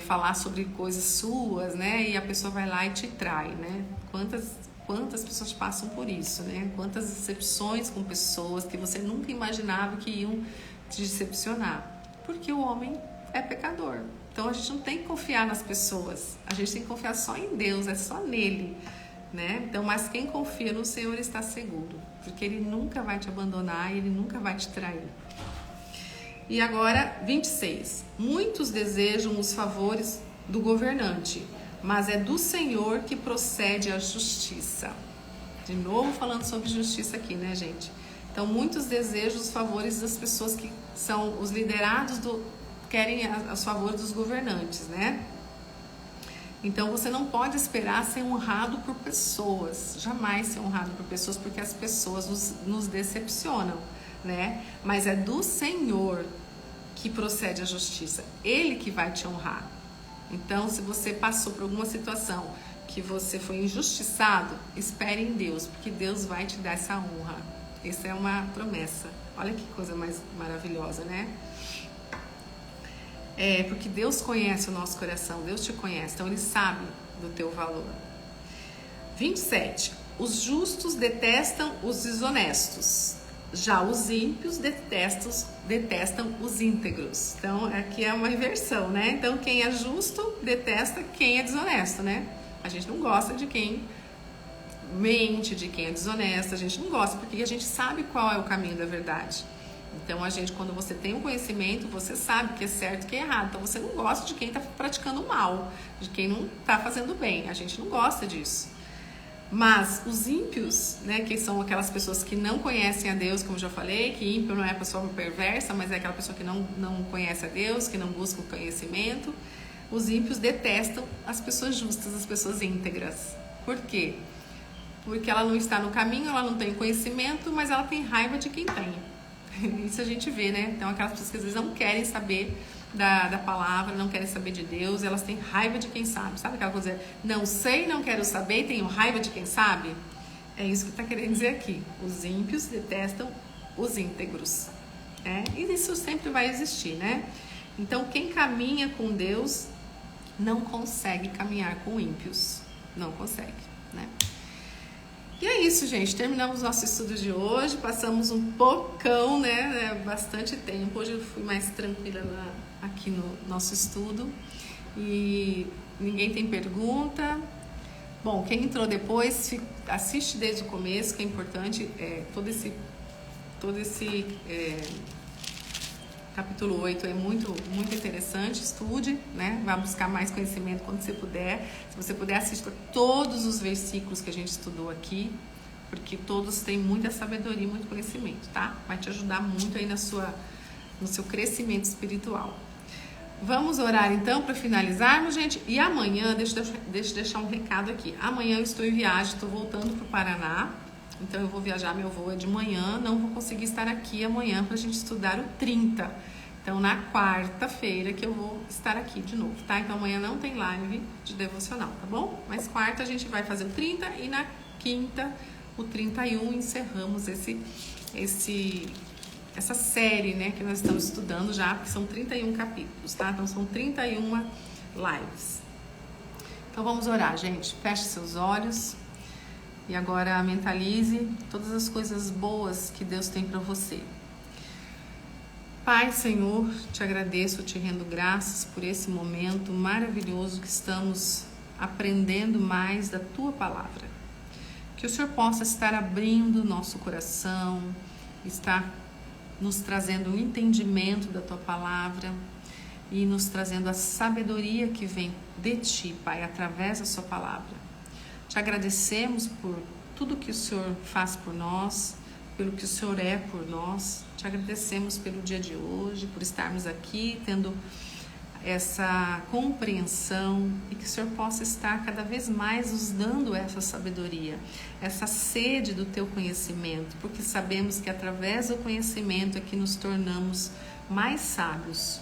falar sobre coisas suas, né? E a pessoa vai lá e te trai, né? Quantas pessoas passam por isso, né? Quantas decepções com pessoas que você nunca imaginava que iam te decepcionar. Porque o homem é pecador. Então, a gente não tem que confiar nas pessoas. A gente tem que confiar só em Deus, é só nele. Né? Então, mas quem confia no Senhor está seguro, porque Ele nunca vai te abandonar e Ele nunca vai te trair. E agora, 26. Muitos desejam os favores do governante, mas é do Senhor que procede a justiça. De novo falando sobre justiça aqui, né, gente? Então, muitos desejam os favores das pessoas que são os liderados, querem os favores dos governantes, né? Então, você não pode esperar ser honrado por pessoas, jamais ser honrado por pessoas, porque as pessoas nos decepcionam, né? Mas é do Senhor que procede a justiça, Ele que vai te honrar. Então, se você passou por alguma situação que você foi injustiçado, espere em Deus, porque Deus vai te dar essa honra. Essa é uma promessa. Olha que coisa mais maravilhosa, né? Porque Deus conhece o nosso coração, Deus te conhece, então Ele sabe do teu valor. 27. Os justos detestam os desonestos, já os ímpios detestam os íntegros. Então, aqui é uma inversão, né? Então, quem é justo detesta quem é desonesto, né? A gente não gosta de quem mente, de quem é desonesto, a gente não gosta, porque a gente sabe qual é o caminho da verdade. Então, quando você tem um conhecimento, você sabe que é certo e que é errado. Então, você não gosta de quem está praticando mal, de quem não está fazendo bem. A gente não gosta disso. Mas os ímpios, né, que são aquelas pessoas que não conhecem a Deus, como eu já falei, que ímpio não é a pessoa perversa, mas é aquela pessoa que não conhece a Deus, que não busca o conhecimento. Os ímpios detestam as pessoas justas, as pessoas íntegras. Por quê? Porque ela não está no caminho, ela não tem conhecimento, mas ela tem raiva de quem tem. Isso a gente vê, né? Então, aquelas pessoas que às vezes não querem saber da palavra, não querem saber de Deus, elas têm raiva de quem sabe. Sabe aquela coisa, não sei, não quero saber, tenho raiva de quem sabe? É isso que está querendo dizer aqui. Os ímpios detestam os íntegros. E isso sempre vai existir, né? Então, quem caminha com Deus não consegue caminhar com ímpios. Não consegue, né? E é isso, gente. Terminamos nosso estudo de hoje. Passamos um pocão, né? Bastante tempo. Hoje eu fui mais tranquila aqui no nosso estudo. E ninguém tem pergunta. Bom, quem entrou depois, assiste desde o começo, que é importante. Todo esse capítulo 8 é muito, muito interessante. Estude, né? Vá buscar mais conhecimento quando você puder. Se você puder, assista todos os versículos que a gente estudou aqui, porque todos têm muita sabedoria e muito conhecimento, tá? Vai te ajudar muito aí no seu crescimento espiritual. Vamos orar então para finalizarmos, gente. E amanhã, deixa eu deixar um recado aqui. Amanhã eu estou em viagem, estou voltando para o Paraná. Então eu vou viajar, meu voo é de manhã, não vou conseguir estar aqui amanhã para a gente estudar o 30. Então na quarta-feira que eu vou estar aqui de novo, tá? Então amanhã não tem live de devocional, tá bom? Mas quarta a gente vai fazer o 30 e na quinta o 31 encerramos essa série, né, que nós estamos estudando já, porque são 31 capítulos, tá? Então são 31 lives. Então vamos orar, gente. Feche seus olhos. E agora mentalize todas as coisas boas que Deus tem para você. Pai, Senhor, te agradeço, te rendo graças por esse momento maravilhoso que estamos aprendendo mais da Tua Palavra. Que o Senhor possa estar abrindo nosso coração, estar nos trazendo um entendimento da Tua Palavra e nos trazendo a sabedoria que vem de Ti, Pai, através da Sua Palavra. Te agradecemos por tudo que o Senhor faz por nós, pelo que o Senhor é por nós. Te agradecemos pelo dia de hoje, por estarmos aqui, tendo essa compreensão e que o Senhor possa estar cada vez mais nos dando essa sabedoria, essa sede do Teu conhecimento, porque sabemos que através do conhecimento é que nos tornamos mais sábios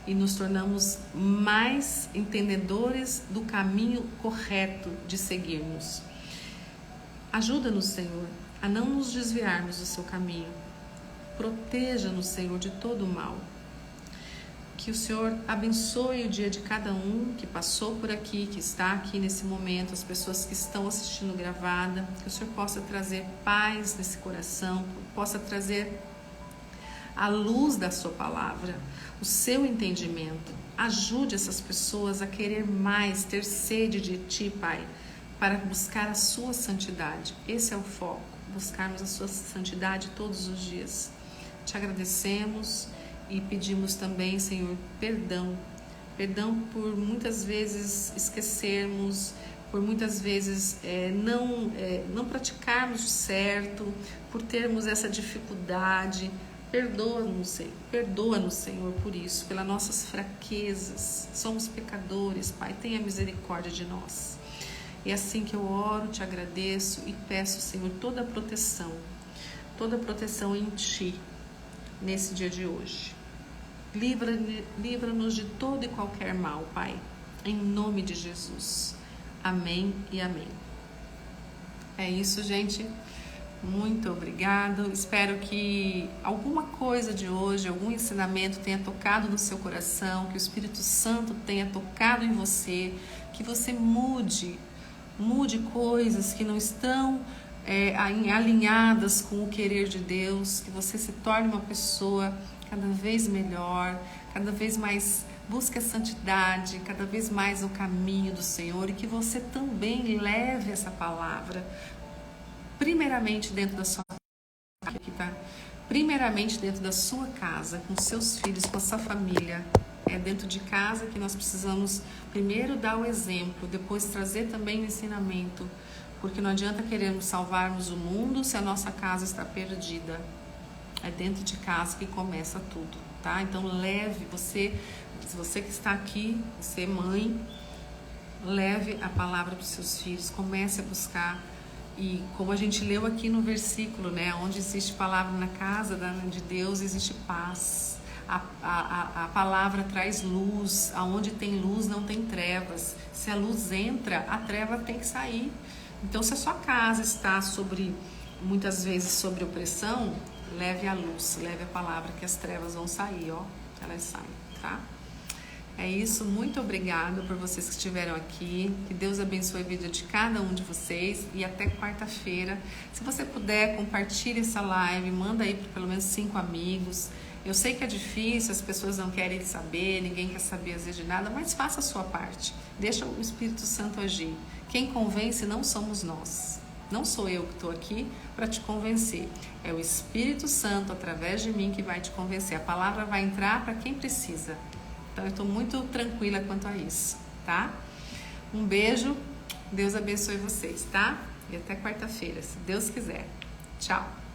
e nos tornamos mais entendedores do caminho correto de seguirmos. Ajuda-nos, Senhor, a não nos desviarmos do seu caminho. Proteja-nos, Senhor, de todo o mal. Que o Senhor abençoe o dia de cada um que passou por aqui, que está aqui nesse momento, as pessoas que estão assistindo gravada. Que o Senhor possa trazer paz nesse coração, possa trazer a luz da sua palavra, o seu entendimento. Ajude essas pessoas a querer mais, ter sede de Ti, Pai, para buscar a sua santidade. Esse é o foco, buscarmos a sua santidade todos os dias. Te agradecemos e pedimos também, Senhor, perdão. Perdão por muitas vezes esquecermos, por muitas vezes não praticarmos o certo, por termos essa dificuldade. Perdoa-nos, Senhor, por isso, pelas nossas fraquezas. Somos pecadores, Pai, tenha misericórdia de nós. É assim que eu oro, te agradeço e peço, Senhor, toda a proteção em Ti, nesse dia de hoje. Livra-nos de todo e qualquer mal, Pai, em nome de Jesus. Amém e amém. É isso, gente. Muito obrigado. Espero que alguma coisa de hoje, algum ensinamento tenha tocado no seu coração, que o Espírito Santo tenha tocado em você, que você mude coisas que não estão alinhadas com o querer de Deus, que você se torne uma pessoa cada vez melhor, cada vez mais busque a santidade, cada vez mais o caminho do Senhor, e que você também leve essa palavra primeiramente dentro da sua casa, primeiramente dentro da sua casa, com seus filhos, com a sua família. É dentro de casa que nós precisamos primeiro dar o exemplo, depois trazer também o ensinamento, porque não adianta querermos salvarmos o mundo se a nossa casa está perdida. É dentro de casa que começa tudo, tá? Então leve, se você que está aqui, você mãe, leve a palavra para os seus filhos, comece a buscar. E como a gente leu aqui no versículo, né? Onde existe palavra na casa de Deus, existe paz. A palavra traz luz. Aonde tem luz não tem trevas. Se a luz entra, a treva tem que sair. Então, se a sua casa está muitas vezes sobre opressão, leve a luz, leve a palavra, que as trevas vão sair, ó. Elas saem, tá? É isso, muito obrigada por vocês que estiveram aqui. Que Deus abençoe a vida de cada um de vocês e até quarta-feira. Se você puder, compartilhe essa live, manda aí para pelo menos 5 amigos. Eu sei que é difícil, as pessoas não querem saber, ninguém quer saber às vezes de nada, mas faça a sua parte. Deixa o Espírito Santo agir. Quem convence não somos nós. Não sou eu que estou aqui para te convencer. É o Espírito Santo, através de mim, que vai te convencer. A palavra vai entrar para quem precisa. Então, eu estou muito tranquila quanto a isso, tá? Um beijo, Deus abençoe vocês, tá? E até quarta-feira, se Deus quiser. Tchau!